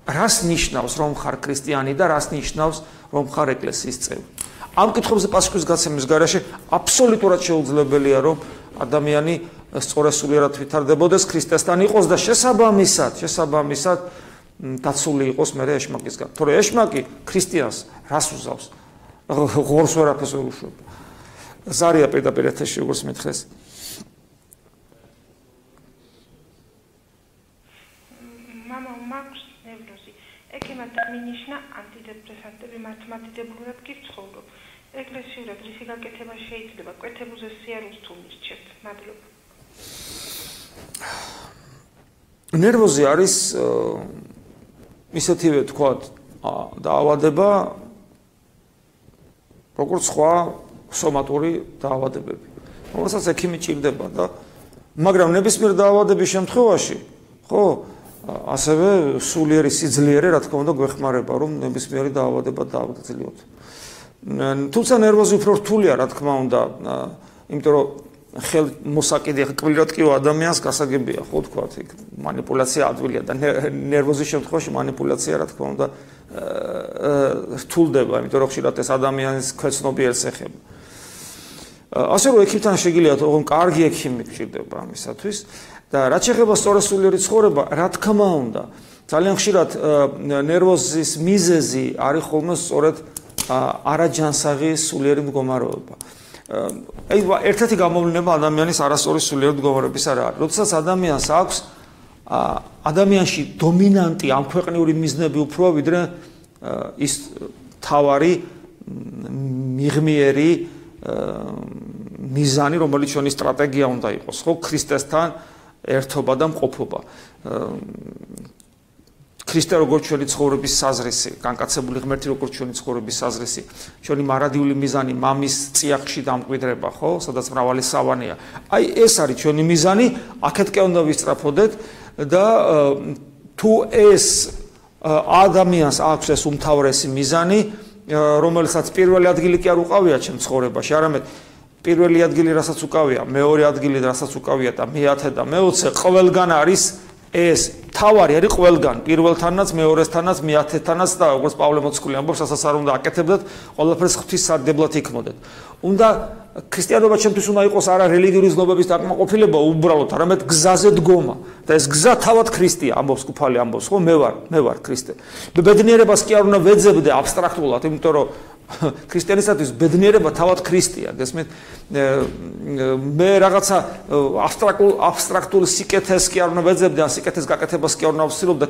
რას ნიშნავს რომ ხარ ქრისტიანი და რას ნიშნავს რომ ხარ ეკლესიის წევრი. ამ კითხვებზე პასუხის გაცემის გარეშე აბსოლუტურად შეუძლებელია რომ ადამიანი სწორესულიერად ვითარდებოდეს, ქრისტესთან იყოს და შესაბამისად დაცული იყოს მერე ეშმაკისგან. თორე ეშმაკი ქრისტიანს რას უზავს? ღორს ვერაფერს ვერ უშვება. ზარია პირდაპირ ეთერში როგორც მითხრეს. მამა მაქვს ნევროზი. ეკემა დამინიშნა ანტიდეპრესანტები მართლმადიდებლურად კი ვცხოვრობ. ეკლესიურად რისი გაკეთება შეიძლება? კვეთებუზე სიარულს თუ მირჩევთ? მადლობა. ნერვოზი არის ისეთივე თქვათ დაავადება, როგორც სხვა სომატური დაავადებები. რომელსაც ექიმი ჭირდება და მაგრამ ნებისმიერ დაავადების შემთხვევაში, ხო, ასევე სულიერი სიძლიერე, რა თქმა უნდა, გვეხმარება, რომ ნებისმიერი დაავადება დაავადდებიოთ. თუმცა ნერვოზი უფრო რთულია, რა თქმა უნდა, იმიტომ რომ ხელმოსაკიდე კვლირად კი ადამიანს გასაგებია, ხო თქვათ, იქ манипуляция ადვილია და ნერვოზის შემთხვევაში манипуляция, რა თქმა უნდა, რთულდება, იმიტომ რომ ხშირად ეს ადამიანის ქვეცნობიერს ეხება. ასე რომ ექიმთან შეგიძლია თქო, კარგი ექიმი გჭირდება ამისათვის და რაც შეეხება სწორესულიერი ცხოვრება, რა თქმა უნდა, ძალიან ხშირად ნერვოზის მიზეზი არის ხოლმე სწორედ არაჯანსაღი სულიერი მდგომარეობა. აი ერთ-ერთი გამოვლინება ადამიანის არასწორი სულიერი მდგომარეობის არა არის. როდესაც ადამიანს აქვს ადამიანში დომინანტი ამ ქვეყნიური მიზნები უფრო ვიდრე ის თავარი მიღმიერი მიზანი, რომელიც ჩვენი სტრატეგია უნდა იყოს, ხო, ქრისტესთან ერთობა და მყოფობა. ქრისტე როგორც ჩვენი ცხოვრების საზრისი, განკაცებული ღმერთი როგორც ჩვენი ცხოვრების საზრისი, ჩვენი მარადიული მიზანი მამის წიაღში დამკვიდრება, ხო, სადაც მრავალი სავანია. აი ეს არის ჩვენი მიზანი, აქეთკე უნდა ვისწრაფოდეთ და თუ ეს ადამიანს აქვს ეს უმთავრესი მიზანი, რომელსაც პირველი ადგილი კი არ უყავია ჩემ ცხოვრებაში, არამედ პირველი ადგილი რასაც უკავია, მეორე ადგილი რასაც უკავია და მე-10 და მე-20 ყველგან არის ეს თავარი არის ყველგან, პირველთანაც, მეორესთანაც, მე-10-თანაც და როგორც პავლე მოციქული ამბობს, ასაც არ უნდა აკეთებდეთ, ყველაფერს ღვთისმსახურებლად იქნოდეთ. უნდა ქრისტიანობა ჩემთვის უნდა იყოს არა რელიგიური ზნობების დაკმაყოფილება უბრალოდ, არამედ გზაზე დგომა. და ეს გზა თავად ქრისტეა, ამბობს კუფალი ამბობს, ხო, მე ვარ ქრისტე. ბედნიერებას კი არ უნდა ვეძებდე აბსტრაქტულად, იმიტომ რომ ქრისტიანისათვის ბედნიერება თავად ქრისტეა, გესმით? მე რაღაცა აბსტრაქტულ სიკეთეს კი არ უნდა ვეძებდე, ან სიკეთეს გაკეთებას კი არ უნდა ვცდილობ და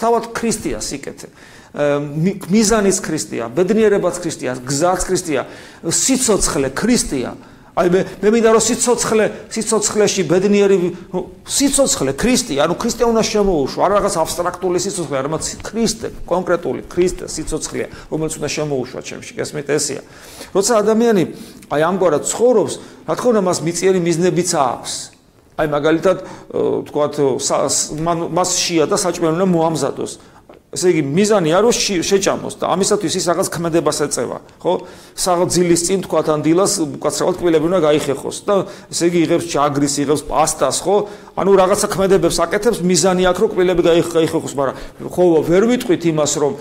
თავად ქრისტეა სიკეთე. მიზანიც ქრისტეა, ბედნიერებაც ქრისტეა, გზაც ქრისტეა, სიცოცხლე ქრისტეა. აი მე მინდა რომ სიცოცხლეში ბედნიერი სიცოცხლე ქრისტეა, ანუ ქრისტე უნდა შემოუშვა, არ რაღაც აბსტრაქტული სიცოცხლე, არამედ ქრისტე, კონკრეტული ქრისტე სიცოცხლეა, რომელიც უნდა შემოუშვა ჩემში, გესმით ესეა. როცა ადამიანი აი ამგვარად ცხოვრობს, რა თქმა უნდა მას მიწიერი მიზნებიც აქვს. აი მაგალითად, თქვათ, მას შია და საჭმელი უნდა მოამზადოს. ესე იგი მიზანი არ შეჭამოს და ამისათვის ის რაღაც ქმედებას ეწევა, ხო? საღძილის წინ თქვათ ან დილას უკაცრავად კბილები უნდა გაიხეხოს და ესე იგი იღებს ჯაგრის, იღებს პასტას, ხო? ანუ რაღაცა ქმედებებს აკეთებს, მიზანი აქვს რომ კბილები გაიხეხოს, მაგრამ ხო ვერ ვიტყვით იმას რომ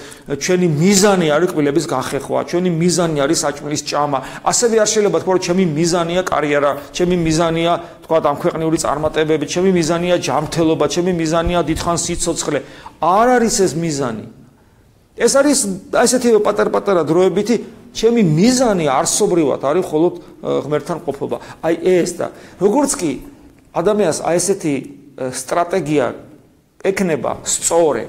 ჩვენი მიზანი არის კბილების გახეხვა, ჩვენი მიზანი არის საჭმლის ჭამა. ასევე არ შეიძლება თქვა რომ ჩემი მიზანია კარიერა, ჩემი მიზანია თქვათ ამ ქვეყნიური წარმატებები, ჩემი მიზანია ჯანმრთელობა, ჩემი მიზანია დიდხან სიცოცხლე. არ არის ეს მიზანი. ეს არის ასეთი პატარ-პატარა დროებითი ჩემი მიზანი არსობრივად არის მხოლოდ ღმერთთან ყოფობა. აი ეს და როგორც კი ადამიანს აი ესეთი სტრატეგია ეკნება სწორე,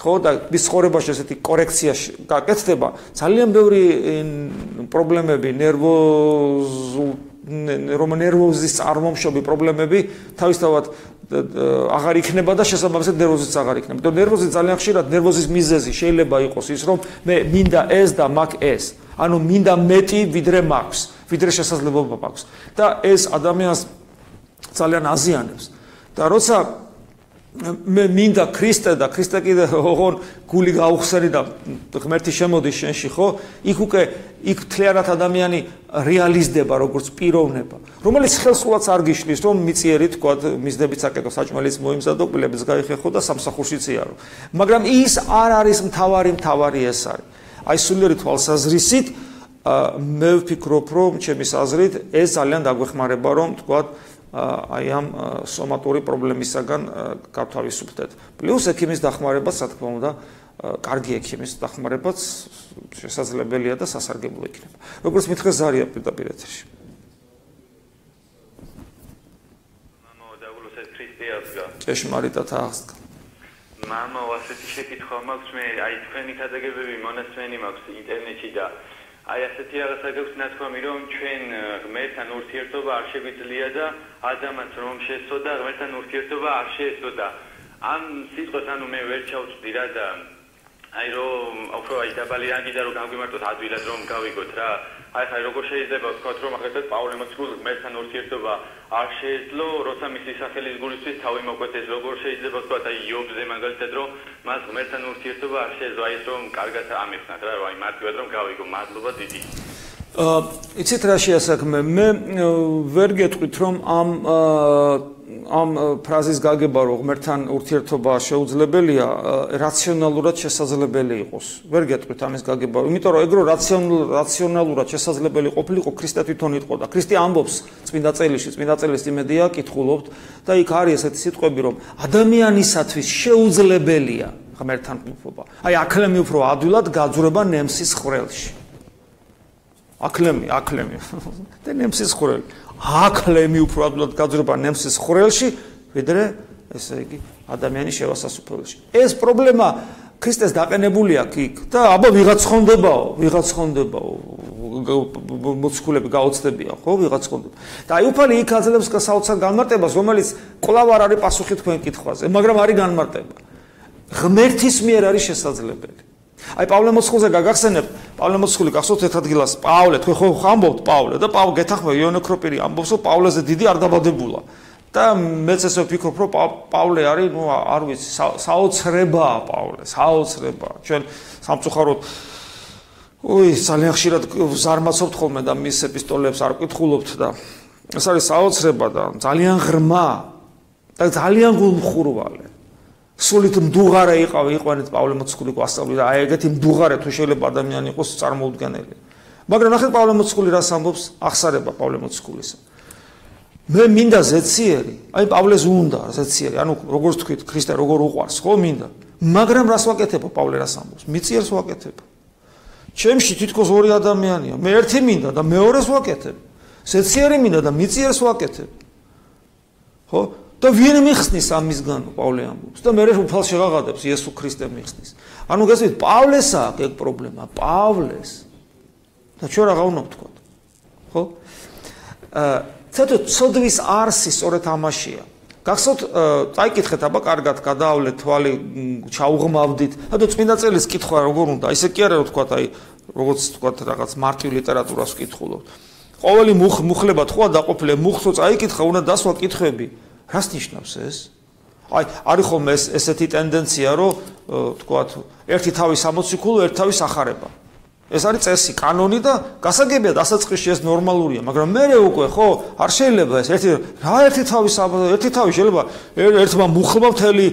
ხო და მის ცხოვრებაში ესეთი კორექცია გაკეთდება, ძალიან ბევრი პრობლემები, ნერვოზის წარმომშობი პრობლემები თავისთავად აღარ იქნება და შესაბამისად ნერვოზიც აღარ იქნება. იმიტომ ნერვოზი ძალიან ხშირად ნერვოზის მიზეზი შეიძლება იყოს ის რომ მე მინდა ეს და მაგ ეს. ანუ მინდა მეტი ვიდრე მაქვს, ვიდრე შესაძლებლობა მაქვს. და ეს ადამიანს ძალიან აზიანებს. და როცა მე მინდა ქრისტე და ქრისტე კიდე ოღონ გული გაუხსენი და ღმერთი შემოდის შენში, ხო? იქ თლიანად ადამიანი რეალიზდება როგორც პიროვნება, რომელიც ხელსრულაც არ გიშლის, რომ მიწიერი თქვა მიზნებიც აკეთო, საჭმელიც მოიმზადო, კბილებიც გაიხეხო და სამსახურშიც იარო. მაგრამ ის არ არის მთავარი ეს არის. აი სულიერი თვალსაზრისით მე ვფიქრობ, რომ ჩემის აზრით ეს ძალიან დაგვეხმარება, რომ თქვა აი ამ სომატური პრობლემისაგან გავთავისუფლდეთ. პლუს ექიმის დახმარებაც, რა თქმა უნდა, კარგი ექიმის დახმარებაც შესაძლებელია და სასარგებლო იქნება. როგორც მითხეს ზარია პირდაპირ ეთერში. ანუ დაგულოს ეს ქრისტეასგა. ჭეშმარიტად აღსდგა. მამა ასეთი შეკითხვა მაქვს მე აი თქვენი ქადაგებები მონაცემენი მაქვს ინტერნეტში და აი ასეთი რაღაცა გაქვს ნათქვამი რომ ჩვენ ღმერთთან ურთიერთობა არ შეგვიძლია და ადამიანს რომ შეესწოდა ღმერთთან ურთიერთობა არ შეესწოდა ამ სიტყვას ანუ მე ვერ ჩავწვდი რა და აი რომ უფრო აი დაბალი რანგი და რომ გამგვიმართოთ ადვილად რომ გავიგოთ რა აი ხა როგორ შეიძლება ვთქვათ რომ ახლა პავლე მოციქული ღმერთთან ურთიერთობა არ შეეძლო როცა მისი სახელის გულისთვის თავი მოკვეთეს როგორ შეიძლება ვთქვათ აი იობზე მაგალითად რომ მას ღმერთთან ურთიერთობა არ შეეძლო აი ეს რომ კარგად ამიხსნათ რა რომ აი მარტივად რომ გავიგო მადლობა დიდი იცით რა შეასაქმე მე ვერ გეტყვით რომ ამ ფრაზის გაგება რომ ღმერთთან ურთიერთობა შეუძლებელია რაციონალურად შესაძლებელი იყოს ვერ გეტყვით ამის გაგება იმიტომ რომ ეგრო რაციონალურად შესაძლებელი ყოფილიყო ქრისტე თვითონ იყო და ქრისტე ამბობს წმინდა წერილში იმედია კითხულობთ და იქ არის ესეთი სიტყვები რომ ადამიანისათვის შეუძლებელია ღმერთთან ურთიერთობა აი აკლემი უფრო ადვილად გაძვრება ნემსის ხვრელში აკლემი და ნემსის ხვრელი აკლემი უფრო ადვილად გაძვრება ნემსის ხვრელში ვიდრე ესე იგი ადამიანის შევასასუფრებლში ეს პრობლემა ქრისტეს დაყენებული აქვს იქ და აბა ვიღაც ხონდებაო მოციქულები გაოცდებია ხო ვიღაც ხონდება და აი უფალი იქ აძლევს საოცარ განმარტებას რომელიც კვლავ არ არის პასუხი თქვენ კითხვაზე მაგრამ არის განმარტება ღმერთის მიერ არის შესაძლებელი აი პავლე მოციქულზე გაგახსენებ პავლე მოციქული გახსოვთ ერთ ადგილას პავლე თქვენ ხო ამბობთ პავლე და პავლე გეთახმება იონე ქროპირი ამბობს რომ პავლეზე დიდი არ დაბადებულა და მეც ესე ვფიქრობ რომ პავლე არის ნუ არ ვიცი საოცრებაა პავლე საოცრებაა ჩვენ სამწუხაროდ ძალიან ხშირად ზარმაცობთ ხოლმე და მის ეპისტოლეებს არ ვკითხულობთ და ეს არის საოცრება და ძალიან ღრმა და ძალიან გულმხურვალი სულით მდუღარე იყვანეთ პავლე მოციქული გვასწავლი და აი ეგეთი მდუღარე თუ შეიძლება ადამიანი იყოს წარმოუდგენელი მაგრამ ნახეთ პავლე მოციქული რას ამბობს ახსარება პავლე მოციქულისა მე მინდა ზეციერი აი პავლეს უნდა ზეციერი ანუ როგორც თქვით ქრისტე როგორ უყვარს ხო მინდა მაგრამ რას ვაკეთებ პავლე რას ამბობს მიწიერს ვაკეთებ ჩემში თითქოს ორი ადამიანია მე ერთი მინდა და მეორეს ვაკეთებ ზეციერი მინდა და მიწიერს ვაკეთებ ხო და ვინ მიხსნის ამისგან პავლე ამბობს და მე უფალს შეღაღადებს იესო ქრისტე მიხსნის ანუ გასვით პავლესა ეგ პრობლემა პავლეს და ჩვენ რა გავნო ვთქვათ ხო ცოდვის არსი სწორედ ამაშია გახსოვთ წაიკითხეთ აბა კარგად გადაავლეთ თვალი ჩაუღმავდით და წმინდა წერილის კითხვა როგორ უნდა ისე კი არა რომ ვთქვათ აი როგორც ვთქვათ რაღაც მარტივ ლიტერატურას ვკითხულობთ ყოველი მუხლება თქვა დაყოფილე მუხლს წაიკითხა უნდა დასვა კითხვები რას ნიშნავს ეს? აი, არის ხოლმე ესეთი ტენდენცია, რომ თქვათ, ერთი თავი სამოციქულო, ერთი თავი სახარება. ეს არის წესი, კანონი და გასაგებია დასაწყისში ეს ნორმალურია, მაგრამ მე უკვე ხო, არ შეიძლება ეს ერთი თავი შეიძლება ერთმა მუხლმა მთელი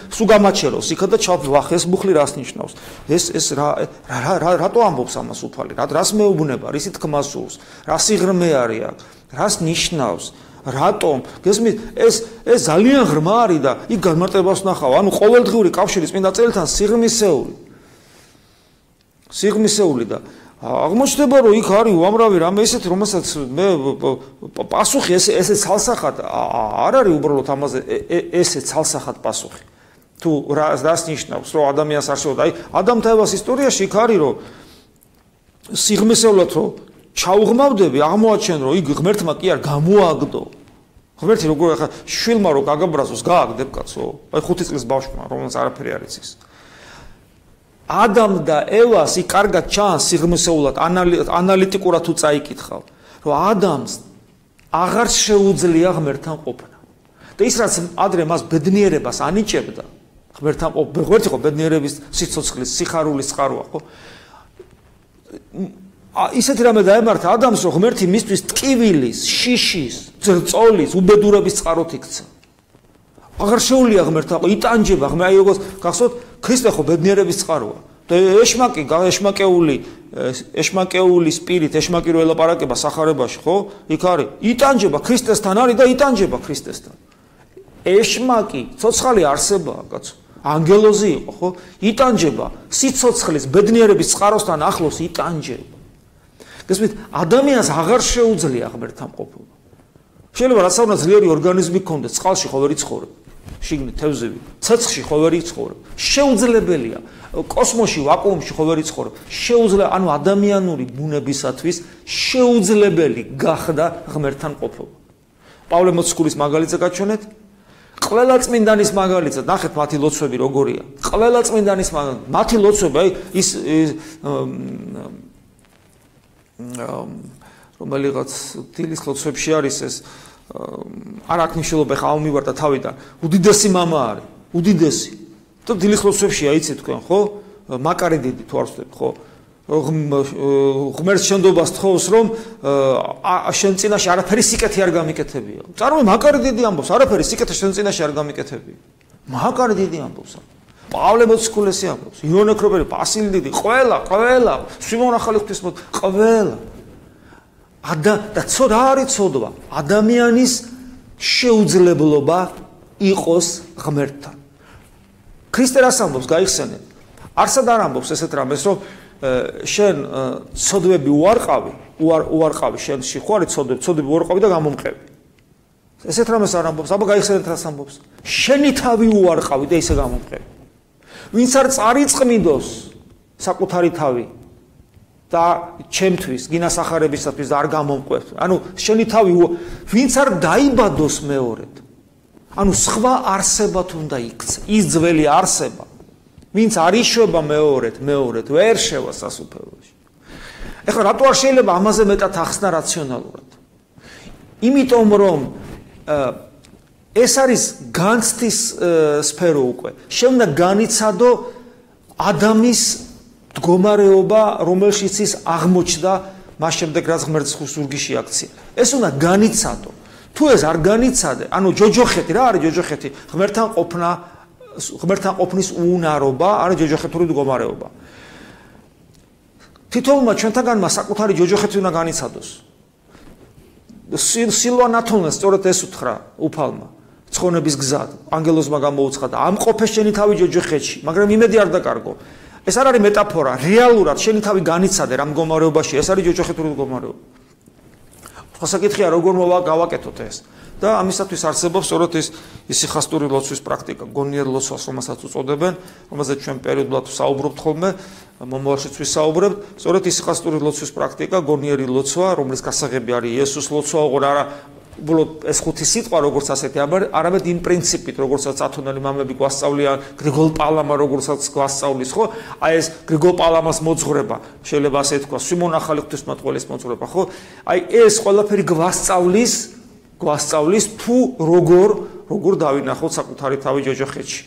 სულ გამაჩეროს, იქა და ჩავვახ ეს მუხლი რას ნიშნავს? ეს რატო ამბობს ამას უფალი? რას მეუბნება? რისი თქმა სურს? რა სიღრმე არის აქ? რას ნიშნავს? რატომ? გესმით, ეს ძალიან ღრმა არის და იქ განმარტებას ვნახავ, ანუ ყოველდღიური კავშირი წმინდა წერილთან სიღრმისეული და აღმოჩნდება რომ იქ არის უამრავი რამე ისეთი რომელსაც მე პასუხი ესე ცალსახად არ არის უბრალოდ ამაზე ესე ცალსახად პასუხი თუ რას ნიშნავს რომ ადამიანს არ შეუძლია აი ადამთა ევას ისტორიაში იქ არის რომ სიღრმისეულად რომ ჩაუღმავდები აღმოაჩენ რომ იქ ღმერთმა კი არ გამოაგდო ღმერთი როგორ ახლა შვილმა რო გაგაბრაზოს გააგდებ კაცო აი 5 წლის ბავშვმა რომელსაც არაფერი არ იცის ადამ და ევას იქ კარგად ჩანს სიღრმისეულად ანალიტიკურად თუ წაიკითხავ რომ ადამს აღარ შეუძლია ღმერთთან ყოფნა და ის რაც ადრე მას ბედნიერებას ანიჭებდა ღმერთთან ყოფნა ღმერთი ხო ბედნიერების სიცოცხლის სიხარულის წყაროა ხო ისეთი რამე დაემართა ადამს რომ ღმერთი მისთვის ტკივილის შიშის ძრწოლის უბედურების წყაროთ იქცა აღარ შეუძლია ღმერთთან იტანჯება ღმერთი აი როგორც გახსოვთ ქრისტე ხო ბედნიერების წყაროა და ეშმაკეული სპირით ეშმაკი რო ელაპარაკება სახარებაში ხო იქ არის იტანჯება ქრისტესთან არის და იტანჯება ქრისტესთან ეშმაკი ცოცხალი არსებაა კაცო ანგელოზი იყო ხო იტანჯება სიცოცხლის ბედნიერების წყაროსთან ახლოს იტანჯება გესმით ადამიანს აღარ შეუძლია ღმერთთან ყოფნა შეიძლება რაც უნდა ძლიერი ორგანიზმი გქონდეს წყალში ხო ვერ იცხოვრებ შიგნით თევზები ცეცხლში ხო ვერ იცხოვრებ შეუძლებელია კოსმოსში ვაკუუმში ხო ვერ იცხოვრებ შეუძლია ანუ ადამიანური ბუნებისათვის შეუძლებელი გახდა ღმერთთან ყოფობა პავლე მოციქულის მაგალითზე გაჩვენეთ ყველა წმინდანის მაგალითზე ნახეთ მათი ლოცვები როგორია ყველა წმინდანის მათი ლოცვები ის რომელიღაც დილის ლოცვებში არის ეს არ აქვს მნიშვნელობა ხა ამივარდა თავიდან უდიდესი მამა არის უდიდესი და დილის ლოცვებში აიცით თქვენ ხო მაკარი დიდი თუ არ ვსწრებ ხო ღმერთს შენდობას თხოვს რომ შენ წინაშე არაფერი სიკეთე არ გამიკეთებია წარმოი მაკარი დიდი ამბობს არაფერი სიკეთე შენ წინაშე არ გამიკეთებია მაკარი დიდი ამბობს პავლე მოციქულესი ამბობს იონე ქრობელი ბასილი დიდი ყველა სიმონ ახალი ღვთისმოწმე ყველა და რა არის ცოდვა ადამიანის შეუძლებლობა იყოს ღმერთთან ქრისტე რას ამბობს გაიხსენეთ არსად არ ამბობს ესეთ რამეს რომ შენ ცოდვები უარყავი შენში ხო არის ცოდვები უარყავი და გამომყევი ესეთ რამეს არ ამბობს აბა გაიხსენეთ რას ამბობს შენი თავი უარყავი და ისე გამომყევი ვინც არ წარიწყმიდოს საკუთარი თავი და ჩემთვის გინასახარებისათვის და არ გამომყვევს ანუ შენი თავი ვინც არ დაიბადოს მეორედ ანუ სხვა არსებად უნდა იქცე ის ძველი არსება ვინც არ იშვება მეორედ ვერ შევა სასუფეველში ეხლა რატო არ შეიძლება ამაზე მეტად ახსნა რაციონალურად იმიტომ რომ ეს არის განცდის სფერო უკვე შეუნდა განიცადო ადამის მდგომარეობა რომელშიც ის აღმოჩნდა მას შემდეგ რაც ღმერთს ზურგიში აქცია ეს უნდა განიცადო თუ ეს არ განიცადე ანუ ჯოჯოხეთი რა არის ჯოჯოხეთი ღმერთთან ყოფნის უნარობა არის ჯოჯოხეთური მდგომარეობა თითოეულმა ჩვენთაგანმა საკუთარი ჯოჯოხეთი უნდა განიცადოს სილვან ათონას სწორედ ეს უთხრა უფალმა ცხონების გზად ანგელოზმა გამოუცხადა და ამ ყოფეს შენი თავი ჯოჯოხეთში მაგრამ იმედი არ დაკარგო ეს არ არის მეტაფორა რეალურად შენი თავი განიცადე რა მდგომარეობაში ეს არის ჯოჯოხეთური მდგომარეობა სხვა საკითხია როგორ გავაკეთოთ ეს და ამისათვის არსებობს სწორედ ის სიხასტური ლოცვის პრაქტიკა გონიერ ლოცვას რომელსაც უწოდებენ რომელზეც ჩვენ პერიოდულად საუბრობთ ხოლმე მომავალშიც ვისაუბრებთ სწორედ ის სიხასტური ლოცვის პრაქტიკა გონიერი ლოცვა რომლის გასაღები არის იესოს ლოცვა ოღონდ არა უბრალოდ ეს ხუთი სიტყვა როგორც ასეთი არამედ იმ პრინციპით როგორცაც ათონელი მამები გვასწავლიან გრიგოლ პალამა როგორცაც გვასწავლის ხო აი ეს გრიგოლ პალამას მოძღვრება შეიძლება ასე თქვა სიმონ ახალი ღვთისმოწყალეს მოძღვრება ხო აი ეს ყველაფერი გვასწავლის თუ როგორ დავინახოთ საკუთარი თავი ჯოჯოხეთში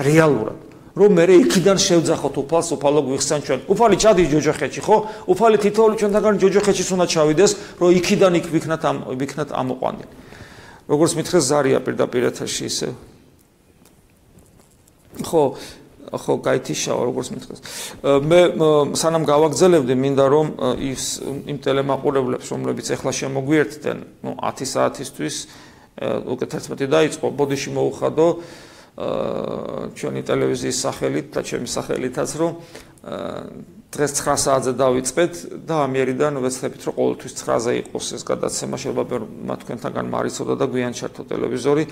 რეალურად რომ მე იქიდან შევძახოთ უფალს უფალო გვიხსენ ჩვენ უფალი ჩადის ჯოჯოხეთში ხო უფალი თითოეული ჩვენთაგანი ჯოჯოხეთშიც უნდა ჩავიდეს რომ იქიდან იქ ვიქნათ ამოყვანილი როგორც მითხრეს ზარია პირდაპირ ეთერში ისე ხო გაითიშავა როგორც მითხრეს მე სანამ გავაგზავნებდი მინდა რომ იმ ტელემაყურებლებს რომლებიც ახლა შემოგვიერთდნენ 10 საათისთვის უკვე 11 დაიწყო ბოდიში მოუხადო ჩვენი ტელევიზიის სახელით და ჩემი სახელითაც რომ დღეს 9 საათზე დავიწყეთ და ამიერიდან ვეცდებით რომ ყოველთვის 9-ზე იყოს ეს გადაცემა შეიძლება მათ თქვენთაგან მარიცოდა და გვიან ჩართო ტელევიზორი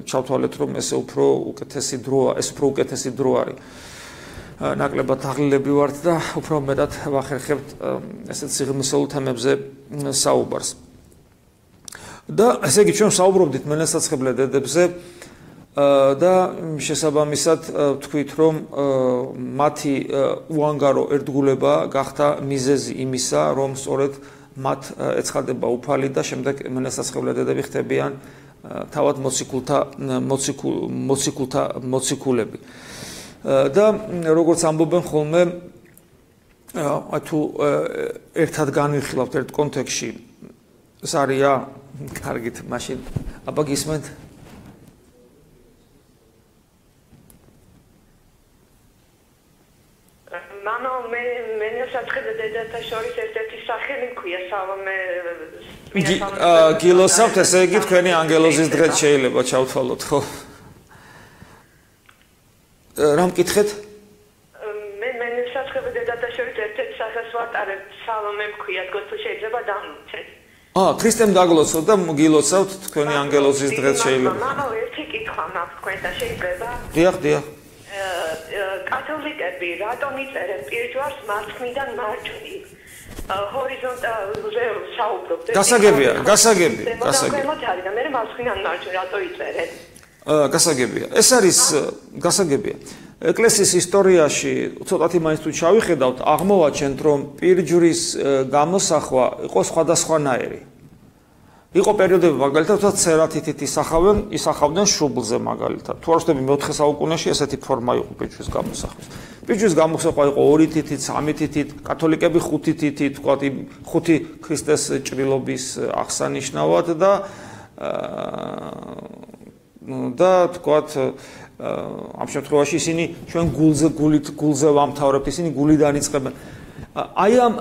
ჩავთვალეთ რომ ეს უფრო უკეთესი დრო არის ნაკლებად აღლილები ვართ და უფრო მეტად ვახერხებთ ესეთ სიღრმისეულ თემებზე საუბარს და ესე იგი ჩვენ საუბრობდით მენასაცხებლე დედებზე და შესაბამისად თქვით რომ მათი უანგარო ერთგულება გახდა მიზეზი იმისა რომ სწორედ მათ ეცხადება უფალი და შემდეგ მენასაცხებლე დედები ხდებიან თავად მოციქულები და როგორც ამბობენ ხოლმე თუ ერთად განვიხილავთ ერთ კონტექსტში ზარია კარგით მაშინ აბა გისმენთ საცხელე დედათა შორის ერთ-ერთი სახელი მქვია სალომე გილოსავთ ესე იგი თქვენი ანგელოზის დღეც შეიძლება ჩავთვალოთ ხო რა მკითხეთ მე საცხელე დედათა შორის ერთ-ერთი სახელს ვატარებ სალომე მქვია თქო თუ შეიძლება დამუცეთ ქრისტემ დაგლოცოთ და გილოცავთ თქვენი ანგელოზის დღეც შეიძლება მამაო ერთი კითხვა მაქვს თქვენ და შეიძლება დიახ. კათოლიკები რატომ იწერენ პირჯვარს მარცხნიდან მარჯვნივ? ჰორიზონტალზე საუბრობთ. გასაგებია. და მე მარცხნიდან მარჯვნივ რატო იწერენ? გასაგებია. ეს არის გასაგებია. ეკლესიის ისტორიაში ცოტათი მაინც თუ ჩავიხედავთ, აღმოვაჩენთ, რომ პირჯვრის გამოსახვა იყო სხვადასხვანაირი. იყო პერიოდები მაგალითად ცერათითით ისახავდნენ შუბლზე მაგალითად. თუ არ ვშტები მე-4 საუკუნეში ესეთი ფორმა იყო პირჯვრის გამოსახვის. პირჯვრის გამოსახვა იყო 2 თითით, 3 თითით, კათოლიკები 5 თითით, თქვათ 5 ქრისტეს ჭრილობის აღსანიშნავად და თქვათ ამ შემთხვევაში ისინი ჩვენ გულზე ვამთავრებთ, ისინი გულიდან იწყებენ. აი ამ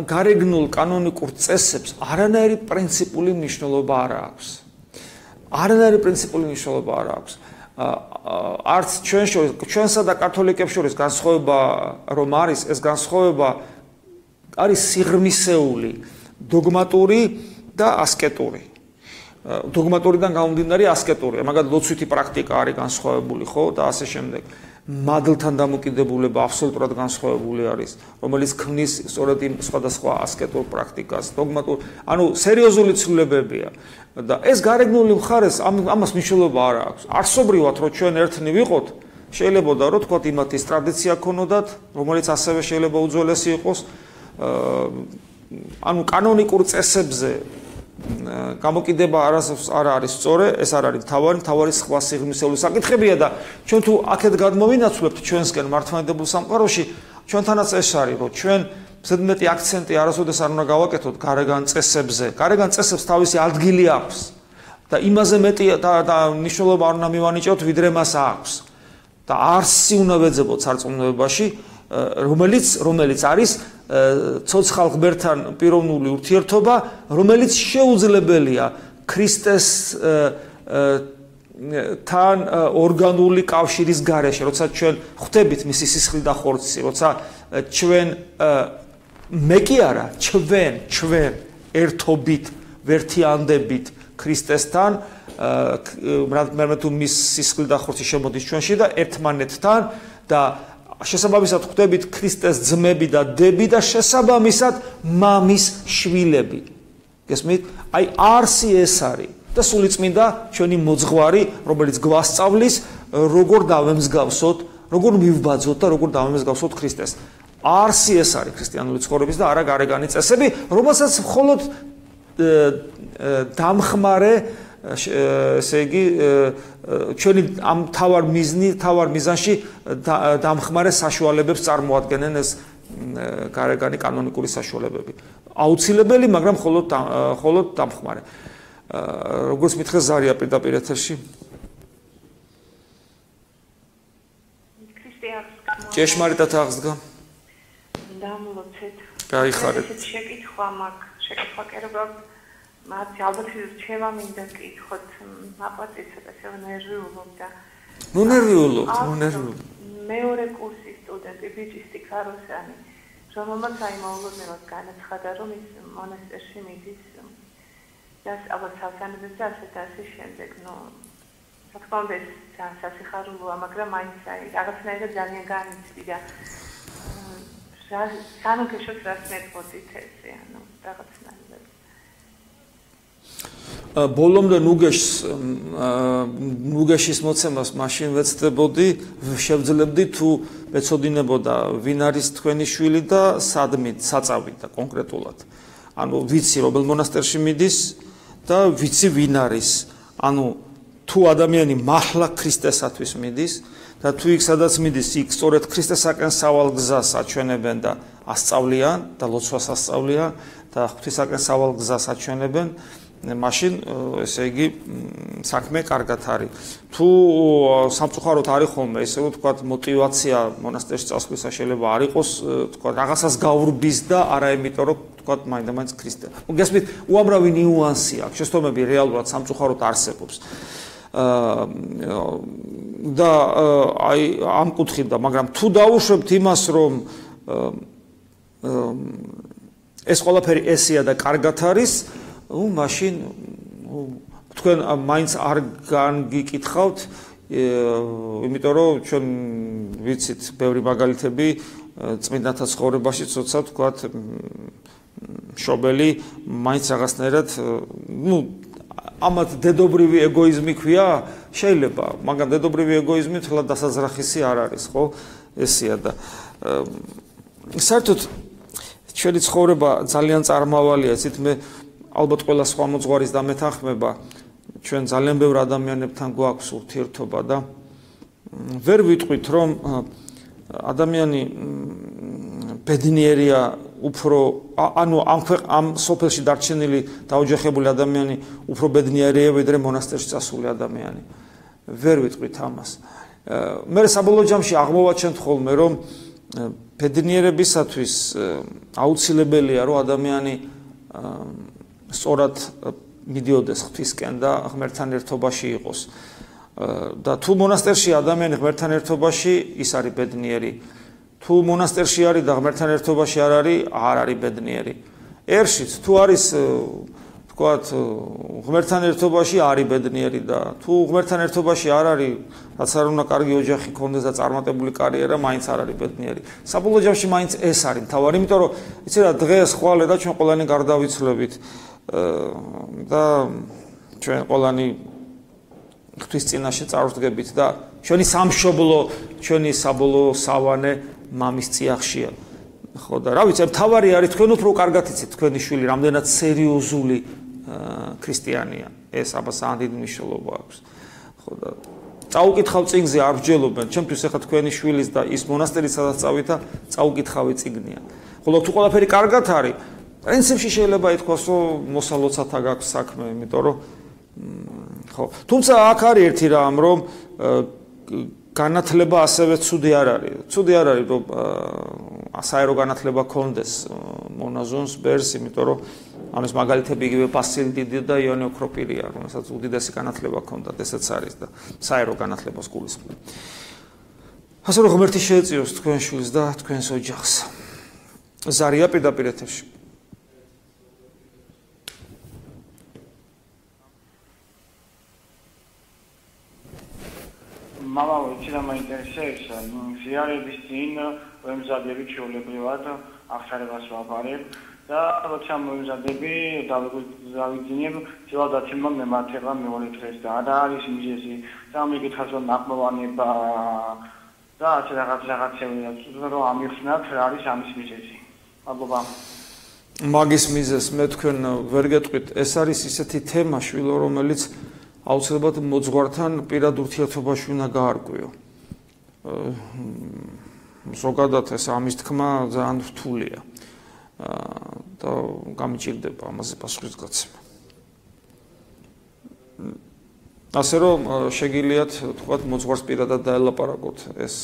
გარეგნულ კანონიკურ წესებს არანაირი პრინციპული მნიშვნელობა არ აქვს. არც ჩვენსა და კათოლიკებს შორის განსხვავება რომ არის, ეს განსხვავება არის სიღრმისეული, დოგმატური და ასკეტური. დოგმატურიდან გამომდინარე ასკეტურია, მაგალითად ლოცვითი პრაქტიკა არის განსხვავებული, ხო და ასე შემდეგ. მადლთან დამოკიდებულება აბსოლუტურად განსხვავებული არის, რომელიც ქმნის სწორედ იმ სხვადასხვა ასკეტურ პრაქტიკას, დოგმატურ, ანუ სერიოზული ცვლილებებია და ეს გარეგნული მხარეს ამას მნიშვნელობა არ აქვს. არსობრივად რომ ჩვენ ერთნი ვიყოთ, შეიძლება რომ თქვათ იმათის ტრადიცია ქონოდათ, რომელიც ასევე შეიძლება უძველესი იყოს, ანუ კანონიკურ წესებზე გამოკიდება არ არის სწორი, ეს არ არის თავარი სხვა სიღრმისეული საკითხებია და ჩვენ თუ აქეთ გადმოვინაცვლებთ ჩვენსკენ მართლმადიდებულ სამყაროში, ჩვენთანაც ეს არის, რომ ჩვენ ზედმეტი აქცენტი არასოდეს არ უნდა გავაკეთოთ გარეგან წესებზე. გარეგან წესებს თავისი ადგილი აქვს და იმაზე მეტი და მნიშვნელობა არ უნდა მივანიჭოთ, ვიდრე მას აქვს. და არსი უნდა ვეძებოთ სარწმუნოებაში, რომელიც არის ცოცხალ ღმერთთან პიროვნული ურთიერთობა, რომელიც შეუძლებელია ქრისტეს თან ორგანული კავშირის გარეშე, როცა ჩვენ ხვდებით მისი სისხლი და ხორცი, როცა ჩვენ მე კი არა, ჩვენ ერთობით, ვერთიანდებით ქრისტესთან, მე თუ მის სისხლი და ხორცი შემოდის ჩვენში და ერთმანეთთან და შესაბამისად ხვდებით ქრისტეს ძმები და დები და შესაბამისად მამის შვილები. გესმით? აი არსი ეს არის და სულიწმინდა ჩვენი მოძღვარი, რომელიც გვასწავლის, როგორ დავემსგავსოთ, როგორ მივბაძოთ და როგორ დავემსგავსოთ ქრისტეს. არსი ეს არის ქრისტიანული ცხოვრების და არა გარეგანი წესები, რომელსაც მხოლოდ დამხმარე ესე იგი ჩვენი ამ თავარ მიზანში დამხმარე საშუალებებს წარმოადგენენ ეს გარეგანი კანონიკური საშუალებები. აუცილებელი, მაგრამ მხოლოდ დამხმარე. როგორც მითხეს ზარია პირდაპირ ეთერში. ჭეშმარიტად აღსდგა. დამლოცეთ. გაიხარეთ. შეკითხვა მაქვს, შეკითხვა კერება მათ ალბათ რჩევა მინდა კითხოთ, აპატიცოთ ასე ნერვიულობ და ნუ ნერვიულობ. მეორე კურსის სტუდენტი ბიჭისტი ქაროსანი, რომელმაც მოულოდნელად განაცხადა, რომ ის მონასტერში მიდის და ალბათ სასანებებს და ასე შემდეგ, რა თქმა უნდა ეს სასიხარულოა, მაგრამ მაინც რაღაცნაირად ძალიან განიცდი და სანუქეშოც რას მეტყოდით ესე, რაღაცნაირად ბოლომდე ნუგეშის მოცემას მაშინ ვეცდებოდი, შევძლებდი თუ მეცოდინებოდა ვინ არის თქვენი შვილი და სადმით, საწავით და კონკრეტულად. ანუ ვიცი რომელ მონასტერში მიდის და ვიცი ვინ არის. ანუ თუ ადამიანი მართლა ქრისტესათვის მიდის და თუ იქ სადაც მიდის, იქ სწორედ ქრისტესაკენ სავალ გზას აჩვენებენ და ასწავლიან და ლოცვას ასწავლიან და ღვთისაკენ სავალ გზას აჩვენებენ, მაშინ ესე იგი საქმე კარგად არის. თუ სამწუხაროდ არის ხოლმე ესე ვთქვათ мотиваცია მონასტერში წასვლისა შეიძლება არ იყოს, ვთქვათ რაღაცას გავრბის და არა იმიტომ რომ ვთქვათ მაინდა-მაინც ქრისტე. გესმით, უამრავი ნიუანსი აქვს, შესაბამისად რეალურად სამწუხაროდ არსებობს. და აი ამ კუთხიდან, მაგრამ თუ დაუშვებთ იმას, რომ ეს ყველაფერი ესეა და კარგად არის, მაშინ თქვენ მაინც არ განგიკითხავთ, იმიტომ რომ ჩვენ ვიცით ბევრი მაგალითები წმინდანთა ცხოვრებაში, როცა თქვათ მშობელი მაინც რაღაცნაირად, ამათ დედობრივი ეგოიზმი ქვია, შეიძლება, მაგრამ დედობრივი ეგოიზმი თლა დასაზრახისი არ არის, ხო? ესეა და საერთოდ ჩვენი ცხოვრება ძალიან წარმავალია, ისეთ მე ალბათ ყველა სხვა მოძღვარის დამეთანხმება, ჩვენ ძალიან ბევრ ადამიანებთან გვაქვს ურთიერთობა და ვერ ვიტყვით, რომ ადამიანი ბედნიერია უფრო ანუ ამ სოფელში დარჩენილი დაოჯახებული ადამიანი უფრო ბედნიერია ვიდრე მონასტერში წასული ადამიანი. ვერ ვიტყვით ამას. მე საბოლოო ჯამში აღმოვაჩენთ ხოლმე, რომ ბედნიერებისათვის აუცილებელია, რომ ადამიანი სწორად მიდიოდეს ღვთისკენ და ღმერთთან ერთობაში იყოს. და თუ მონასტერში ადამიანი ღმერთთან ერთობაში, ის არის ბედნიერი. თუ მონასტერში არის და ღმერთთან ერთობაში არ არის ბედნიერი. ერშიც თუ არის თქვათ ღმერთთან ერთობაში არის ბედნიერი და თუ ღმერთთან ერთობაში არ არის, რაც არ უნდა კარგი ოჯახი ქონდეს და წარმატებული კარიერა, მაინც არ არის ბედნიერი. საბოლოო ჯამში მაინც ეს არის მთავარი, იმიტომ რომ იცი რა, დღეს ხვალე და ჩვენ ყველანი გარდავიცვლებით და ჩვენ ყველანი ღვთის წინაშე წარვდგებით და ჩვენი სამშობლო, ჩვენი საბოლოო სავანე მამის წიაღშია. ხო და რა ვიცი, მთავარი არის თქვენ უფრო კარგად იცით თქვენი შვილი რამდენად სერიოზული ქრისტიანია. ეს აბას ძალიან დიდი მნიშვნელობა აქვს. ხო და წაუკითხავ წიგნზე არ ვჯელობენ, ჩემთვის ახლა თქვენი შვილის და ის მონასტერი სადაც წავიდა, წაუკითხავი წიგნია. ხოლო თუ ყველაფერი კარგად არის, პრინციპში შეიძლება ითქვას, რომ მოსალოცათა გაქვს საქმე, იმიტომ რომ ხო, თუმცა აქ არის ერთი რამ, რომ განათლება ასევე ცუდი არ არის. ცუდი არ არის, რომ საერო განათლება ქონდეს მონაზონს ბერს, იმიტომ რომ ამის მაგალითები იგივე პასილდიდი და იონე ოქროპირია, რომელსაც უდიდესი განათლება ქონდათ, ესეც არის და საერო განათლებას გულისხმობ. ასე რომ ღმერთი შეეწიოს თქვენ შვილს და თქვენს ოჯახს. ზარია პირდაპირ ეთერში. Mama, ce la mai interesează, ziarele din ემზადები ჩვეულებრივად აღსარებას ვაბარებ და როცა მომზადები დავიძინებ ძილადაცემმა მემართება მეორე დღეს და რა არის მიზეზი და მეკითხავს რომ ნაკმოვანება და ასე რაღაცები რომ ამიხსნათ რა არის ამის მიზეზი. მადლობა. მაგის მიზეზს მე თქვენ ვერ გეტყვით, ეს არის ისეთი თემა შვილო, რომელიც აუცილებლად მოძღვართან პირად ურთიერთობაში უნდა გაარკვიო. ზოგადად ეს ამის თქმა ძალიან რთულია და გამიჭირდება ამაზე პასუხისგაცემა. ასე რომ შეგიძლიათ თქვათ მოძღვარს პირადად დაელაპარაკოთ ეს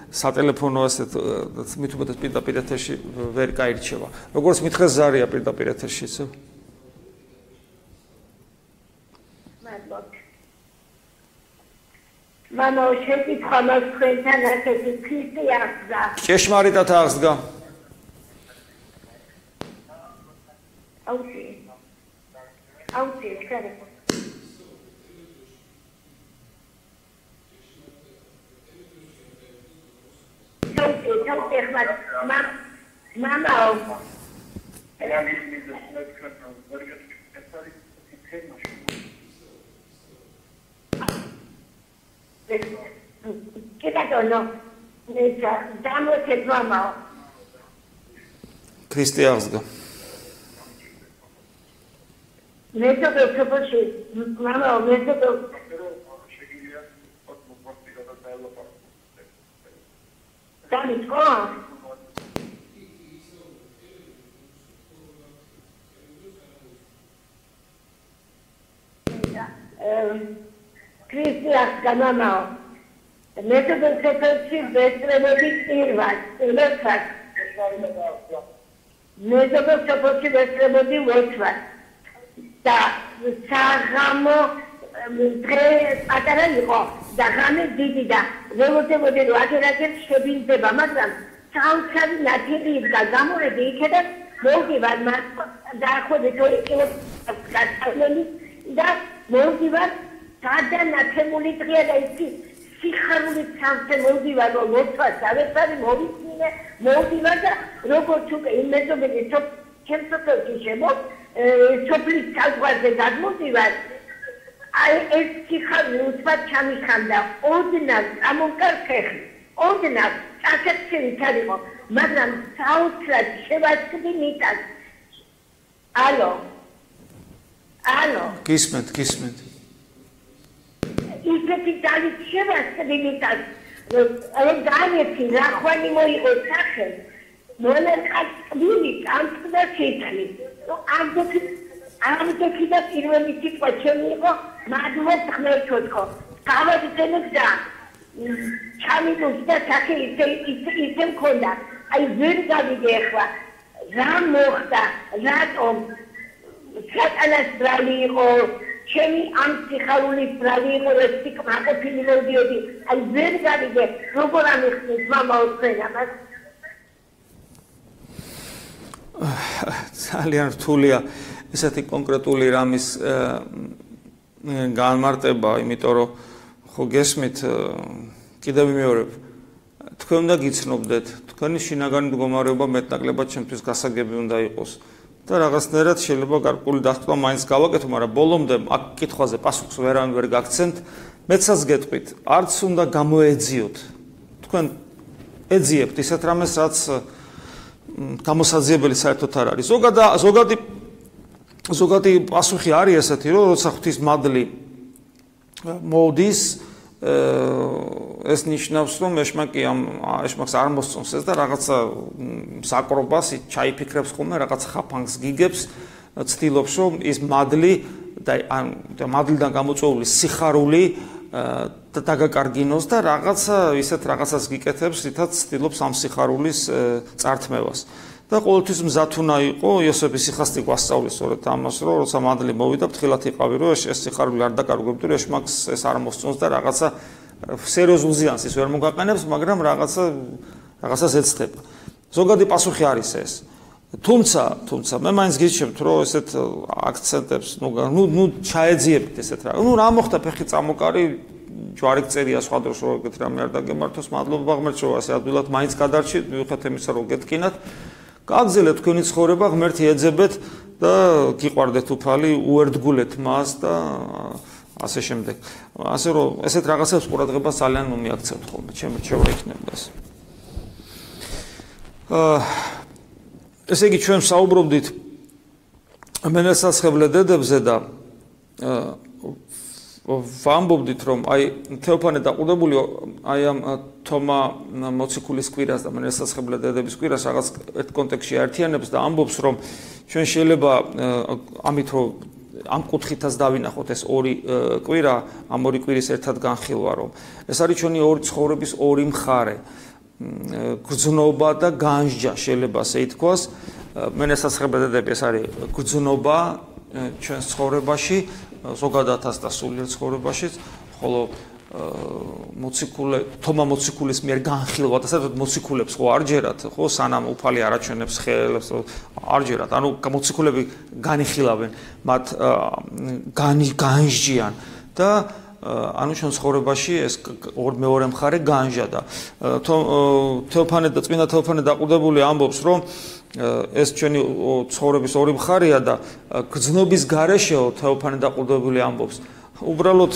სატელეფონო ასეთ მით უმეტეს პირდაპირ ეთერში ვერ გაირჩევა. როგორც მითხრეს ზარია პირდაპირ ეთერში ისე. Mama, შეკითხვა მაქვს თქვენთან ასეთი ქრისტე აღსდგა. ჭეშმარიტად აღსდგა. აუცი, ხარ. თავი ხარ. მამა. ¿Qué pasó? No. Damos el mamá. Cristiansga. Me toca que pues mamá, me toca. Dame con. Cristiansga mama. Me toca que pues vestre პირველად. Me toca que pues vestre ვეცვათ. და საღამო დღე პატარა იყო და ღამე დიდი და ვეღოდებოდი რომ აგერაგერ შებინდება, მაგრამ საოცარი ნათელი იდგა გამორები იქედან მოვდივარ მას დაახლოებით 2 კილოს გასავლელი და მოვდივარ გადანაცემული დღეა და ისი სიხარულით სამზე მოვდივარ რომ მოწვას დავეცარი მოვიწმინე მოვდივარ და როგორც უკვე იმ მეზობელი ჩემს სოფელში შემო სოფლის საზღვარზე გადმოვდივარ აი ეს სიხარული უცბად ჩამიხამდა ოდნავ წამონკარ ფეხი ოდნავ წასაცილი თარიღო მაგრამ საოცრად შევასწრდი მიტას ალო გისმენთ ისეთი დავით შევასწრდი მიტას რომ დაიეთი რახვანი მოიღო სახე მონერკაც ტვილი წამწყდა სიტყვი ამდექი და პირველი სიტყვა ჩემი იყო მადლობ ღმერთო გავაგზავნე და ჩამიდოს და სახე ისე მქონდა აი ვერ გავიგე ახლა რა მოხდა რატომ სატანას ბრალი იყო ჩემი ამ სიხარულის ბრალი იყო ეს სიტყვა ყოფილი მოდიოდი აი ვერ გავიგე როგორ ამიხსნის მამაო თქვენ ამას ძალიან რთულია ესეთი კონკრეტული რამის განმარტება, იმიტომ რომ ხო გესმით კიდევ ვიმეორებ თქვენ უნდა გიცნობდეთ თქვენი შინაგანი მდგომარეობა მეტნაკლებად ჩემთვის გასაგები უნდა იყოს და რაღაცნაირად შეიძლება გარკვეული დასკვნა მაინც გავაკეთო, მაგრამ ბოლომდე აქ კითხვაზე პასუხს ვერ გაგცემთ. მეცაც გეტყვით, არც უნდა გამოეძიოთ. თქვენ ეძიებთ ისეთ რამეს, რაც გამოსაძიებელი საერთოდ არ არის. ზოგადი პასუხი არის ესეთი, რომ როცა ღვთის მადლი მოდის, ეს ნიშნავს, რომ ეშმაკს არ მოსწონს ეს და რაღაცა საკრობას ჩაიფიქრებს ხოლმე, რაღაც ხაფანგს გიგებს, ცდილობს, რომ ის მადლი და მადლიდან გამოწვეული სიხარული დაგაკარგინოს და ისეთ რაღაცას გიკეთებს, რითაც ცდილობს ამ სიხარულის წართმევას. და ყოველთვის მზად უნდა იყო იოსების სიხასტი გვასწავლის სწორედ ამას, რომ როცა მადლი მოვიდა, ფრთხილად იყავი, რომ ეს სიხარული არ დაკარგებდი, რომ ეშმაკს ეს არ მოსწონს და რაღაცა სერიოზულ ზიანს ის ვერ მოგაყენებს, მაგრამ რაღაცას ეცდება. ზოგადი პასუხი არის ეს. თუმცა მე მაინც გიჩვენებთ, რომ ესეთ აქცენტებს, ჩაეძიებთ ესეთ რა. რა მოხდა ფეხი წამოკარი, ჯვარი წერია სხვა დროს რო ეგეთ რამე არ დაგემართოს, მადლობა ღმერთს, რომ ასე ადვილად მაინც გადარჩით, მიუხედავად იმისა, რომ გეთკინათ. გააგზელეთ თქვენი ცხოვრება, ღმერთი ეძებეთ და გიყვარდეთ უფალი, უერთგულეთ მას და ასე შემდეგ. ასე რომ ესეთ რაღაცებს ყურადღებას ძალიან მომიაქცევთ ხოლმე, ჩემი შევრექნება ეს. ესე იგი ჩვენ საუბრობდით მენასახებლე დედებზე და ვამბობდით, რომ აი თეოფანე დაყუდებული აი ამ თომა მოციქულის კვირას და მენასახებლე დედების კვირას რაღაც ერთ კონტექსტში აერთიანებს და ამბობს, რომ ჩვენ შეიძლება ამით რომ ამ კუთხითაც დავინახოთ ეს ორი კვირა, ამ ორი კვირის ერთად განხილვა, რომ ეს არის ჩვენი ორი ცხოვრების ორი მხარე. გრძნობა და განსჯა შეიძლება ასე ითქვას. მენასახებლე დედები ეს არის გრძნობა ჩვენს ცხოვრებაში, ზოგადადაც და სულიერ ცხოვრებაშიც, ხოლო თომა მოციქულის მიერ განხილვა და საერთოდ მოციქულებს ხო არ ჯერათ, ხო, სანამ უფალი არ აჩვენებს ხელებს, არ ჯერათ. ანუ მოციქულები განიხილავენ, მათ განსჯიან და ანუ ჩვენ ცხოვრებაში ეს მეორე მხარე განსჯა. თეოფანე და წმინდა თეოფანე დაყუდებული ამბობს, რომ ეს ჩვენი ცხოვრების ორი მხარეა და გრძნობის გარეშეო თეოფანე დაყუდებული ამბობს. უბრალოდ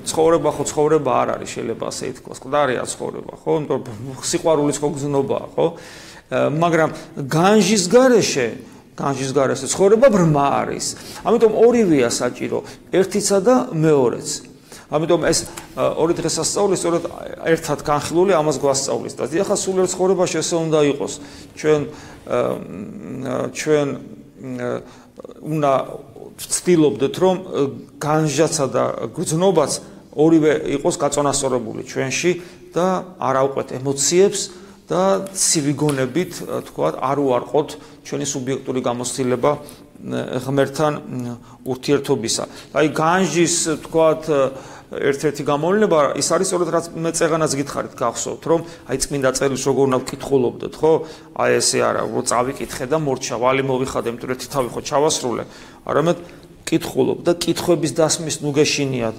ცხოვრება ხო ცხოვრება არ არის, შეიძლება ასე ითქვას. მკვდარია ცხოვრება, ხო? სიყვარულიც ხო გრძნობაა, ხო? მაგრამ განსჯის გარეშე ცხოვრება ბრმა არის. ამიტომ ორივეა საჭირო, ერთიცა და მეორეც. ამიტომ ეს ორი დღესასწაული სწორედ ერთად განხილული ამას გვასწავლის და ახლა სულიერ ცხოვრებაში ესე უნდა იყოს. ჩვენ უნდა ვცდილობდეთ, რომ განსჯაცა და გრძნობაც ორივე იყოს გაწონასწორებული ჩვენში და არ ავყვეთ ემოციებს და ცივი გონებით, თქვათ, არ უარყოთ ჩვენი სუბიექტური გამოცდილება ღმერთთან ურთიერთობისა. აი განსჯის, თქვათ, ერთ-ერთი გამოვლინება ის არის სწორედ რაც მე წეღანაც გითხარით გახსოვთ რომ აი წმინდა წერილს როგორ უნდა ვკითხულობდეთ ხო აი ესე არა რომ წავიკითხე და მორჩა ვალი მოვიხადე მტვრეთი თავი ხო ჩავასრულე არამედ კითხულობ და კითხვების დასმის ნუ გეშინიათ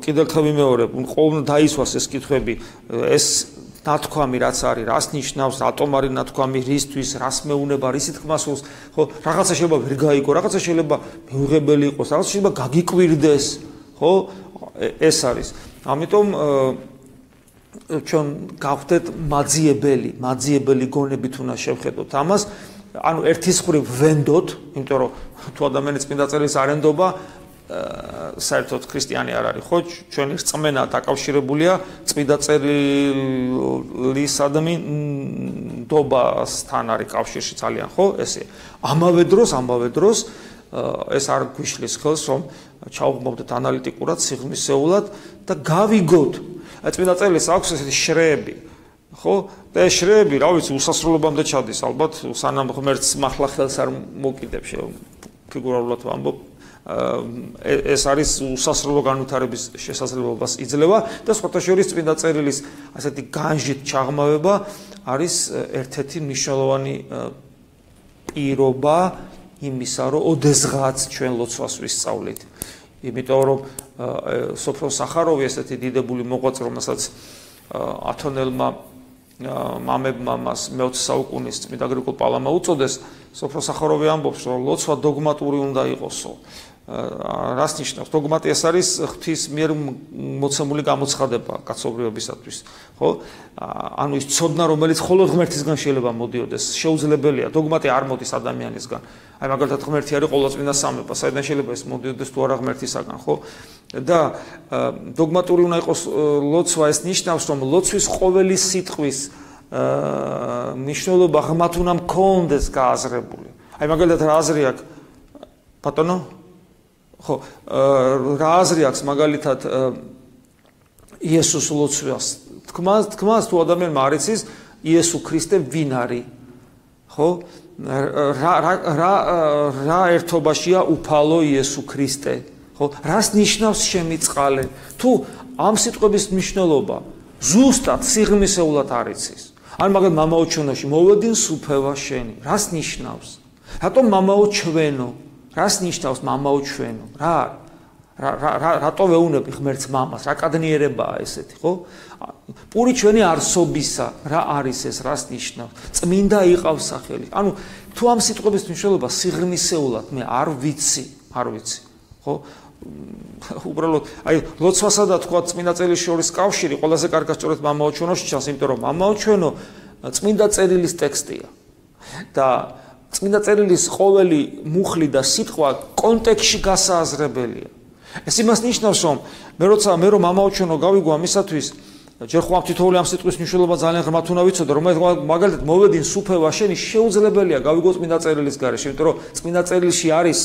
კიდევ ხა ვიმეორებ ყოველ დაისვას ეს კითხვები ეს ნათქვამი რაც არის რას ნიშნავს რატომ არის ნათქვამი რისთვის რას მეუნება რისი თქმა სურს ხო რაღაცა შეიძლება ვერ გაიგო რაღაცა შეიძლება მიუღებელი იყოს რაღაცა შეიძლება გაგიკვირდეს ხო ეს არის ამიტომ ჩვენ გავხდეთ მაძიებელი გონებით უნდა შევხედოთ ამას ანუ ერთის მხრივ ვენდოთ იმიტომ რომ თუ ადამიანი წმინდა წერილს არ ენდობა საერთოდ ქრისტიანი არ არის ხო ჩვენი რწმენა დაკავშირებულია წმინდა წერილისადმი ნდობასთან არის კავშირში ძალიან ხო ესე ამავე დროს ეს არ გვიშლის ხელს რომ ჩავღმობდეთ ანალიტიკურად სიღრმისეულად და გავიგოთ აი წმინდა წერილს აქვს ესეთი შრეები ხო და ეს შრეები რა ვიცი უსასრულობამდე ჩადის ალბათ სანამ ღმერთს მართლა ხელს არ მოკიდებ ფიგურალურად ვამბობ ეს არის უსასრულო განვითარების შესაძლებლობას იძლევა და სხვათა შორის წმინდა წერილის ასეთი განჟით ჩაღმავება არის ერთ-ერთი მნიშვნელოვანი პირობა იმისა რომ ოდესღაც ჩვენ ლოცვას ვისწავლით იმიტომ რომ სოფრო სახაროვი ესეთი დიდებული მოღვაწე რომელსაც ათონელმა მამებმა მას მე-20 საუკუნის წმინდა გრიგოლ პალამა უწოდეს სოფრო სახაროვი ამბობს რომ ლოცვა დოგმატური უნდა იყოსო რას ნიშნავს დოგმატი ეს არის ღვთის მიერ მოცემული გამოცხადება კაცობრიობისათვის ხო ანუ ის ცოდნა რომელიც მხოლოდ ღმერთისგან შეიძლება მოდიოდეს შეუძლებელია დოგმატი არ მოდის ადამიანისგან აი მაგალითად ღმერთი არის ყოვლადწმინდა სამება საიდან შეიძლება ეს მოდიოდეს თუ არა ღმერთისაგან ხო და დოგმატური უნდა იყოს ლოცვა ეს ნიშნავს რომ ლოცვის ყოველი სიტყვის მნიშვნელობა ღმათ უნდა მქონდეს გააზრებული აი მაგალითად რა აზრი აქვს ბატონო ხო რა აზრი აქვს მაგალითად იესოს ლოცვას თქმას თუ ადამიანმა არ იცის იესო ქრისტე ვინ არის ხო რა ერთობაშია უფალო იესო ქრისტე ხო რას ნიშნავს შემი წყალე თუ ამ სიტყვების მნიშვნელობა ზუსტად სიღრმისეულად არ იცის ან მაგალითად მამაო ჩვენოში მოვედინ სუფევა შენი რას ნიშნავს რატომ მამაო ჩვენო რას ნიშნავს მამაო ჩვენო რატო ვეუნები ღმერთს მამას რა კადნიერებაა ესეთი ხო პური ჩვენი არსობისა რა არის ეს რას ნიშნავს წმინდა იყავს სახელი ანუ თუ ამ სიტყვების მნიშვნელობა სიღრმისეულად მე არ ვიცი ხო უბრალოდ აი ლოცვასა და თქვა წმინდა წერილის შორის კავშირი ყველაზე კარგად სწორედ მამაო ჩვენოში ჩანს იმიტომ რომ მამაო ჩვენო წმინდა წერილის ტექსტია და წმინდა წერილის ყოველი მუხლი და სიტყვა კონტექსტში გასააზრებელია. ეს იმას ნიშნავს, რომ მე რომ მამაო ჩვენო გავიგო ამისათვის, ჯერ ხომ თითოეული ამ სიტყვის მნიშვნელობა ძალიან ღრმად უნდა ვიცოდე, რომ მაგალითად მოვედინ სუფევა შენი შეუძლებელია გავიგო წმინდა წერილის გარეშე, იმიტომ რომ წმინდა წერილში არის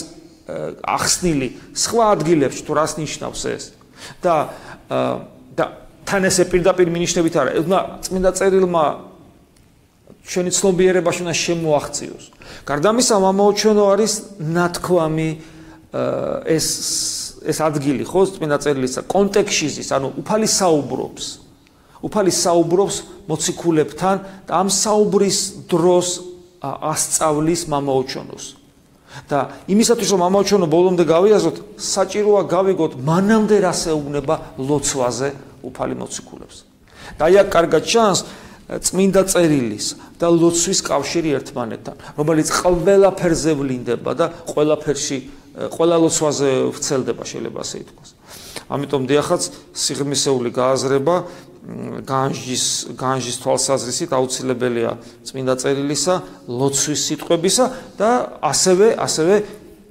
ახსნილი სხვა ადგილებში თუ რას ნიშნავს ეს. და თან ესე პირდაპირ მინიშნებით არა, უნდა წმინდა წერილმა ჩვენი ცნობიერებაში უნდა შემოაღწიოს. გარდა ამისა, მამაო ჩვენო არის ნათქვამი ეს ადგილი, ხო, წმინდა წერილისა კონტექსტში ზის, ანუ უფალი საუბრობს მოციქულებთან და ამ საუბრის დროს ასწავლის მამაო ჩვენოს. და იმისათვის რომ მამაო ჩვენო ბოლომდე გავიაზროთ, საჭიროა გავიგოთ მანამდე რას ეუბნება ლოცვაზე უფალი მოციქულებს. და აი აქ კარგად ჩანს წმინდა წერილის და ლოცვის კავშირი ერთმანეთთან, რომელიც ყველაფერზე ვლინდება და ყველა ლოცვაზე ვრცელდება, შეიძლება ასე ითქვას. ამიტომ დიახაც სიღრმისეული გააზრება განჯის თვალსაზრისით აუცილებელია წმინდა წერილისა, ლოცვის სიტყვებისა და ასევე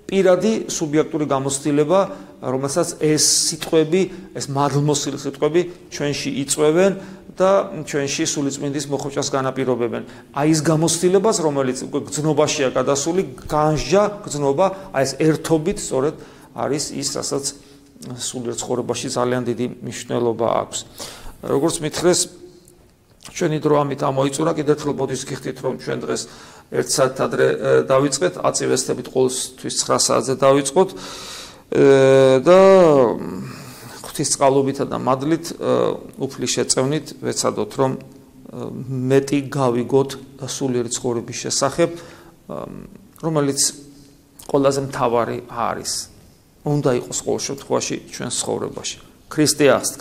პირადი სუბიექტური გამოცდილება, რომელსაც ეს სიტყვები, ეს მადლმოსილი სიტყვები ჩვენში იწვევენ და ჩვენში სულიწმინდის მოხოჭას განაპირობებენ. აი ეს გამოცდილებას, რომელიც გრძნობაშია გადასული, განჯა გრძნობა, აი ეს ერთობით სწორედ არის ის, რასაც სულიერ ცხოვრებაში ძალიან დიდი მნიშვნელობა აქვს. როგორც მითხრეს, ჩვენი დრო ამით ამოიწურა, კიდევ ერთხელ მოდის გიხდით, რომ ჩვენ დღეს 1 საათით ადრე დავიწყეთ, აწივესდებით ყოველთვის 9 საათზე დავიწყოთ და ღვთისწყალობითა და მადლით უფლის შეწევნით ვეცადოთ რომ მეტი გავიგოთ სულიერი ცხოვრების შესახებ, რომელიც ყველაზე მთავარი არის. უნდა იყოს ყოველ შემთხვევაში ჩვენს ცხოვრებაში. ქრისტე ასთქ.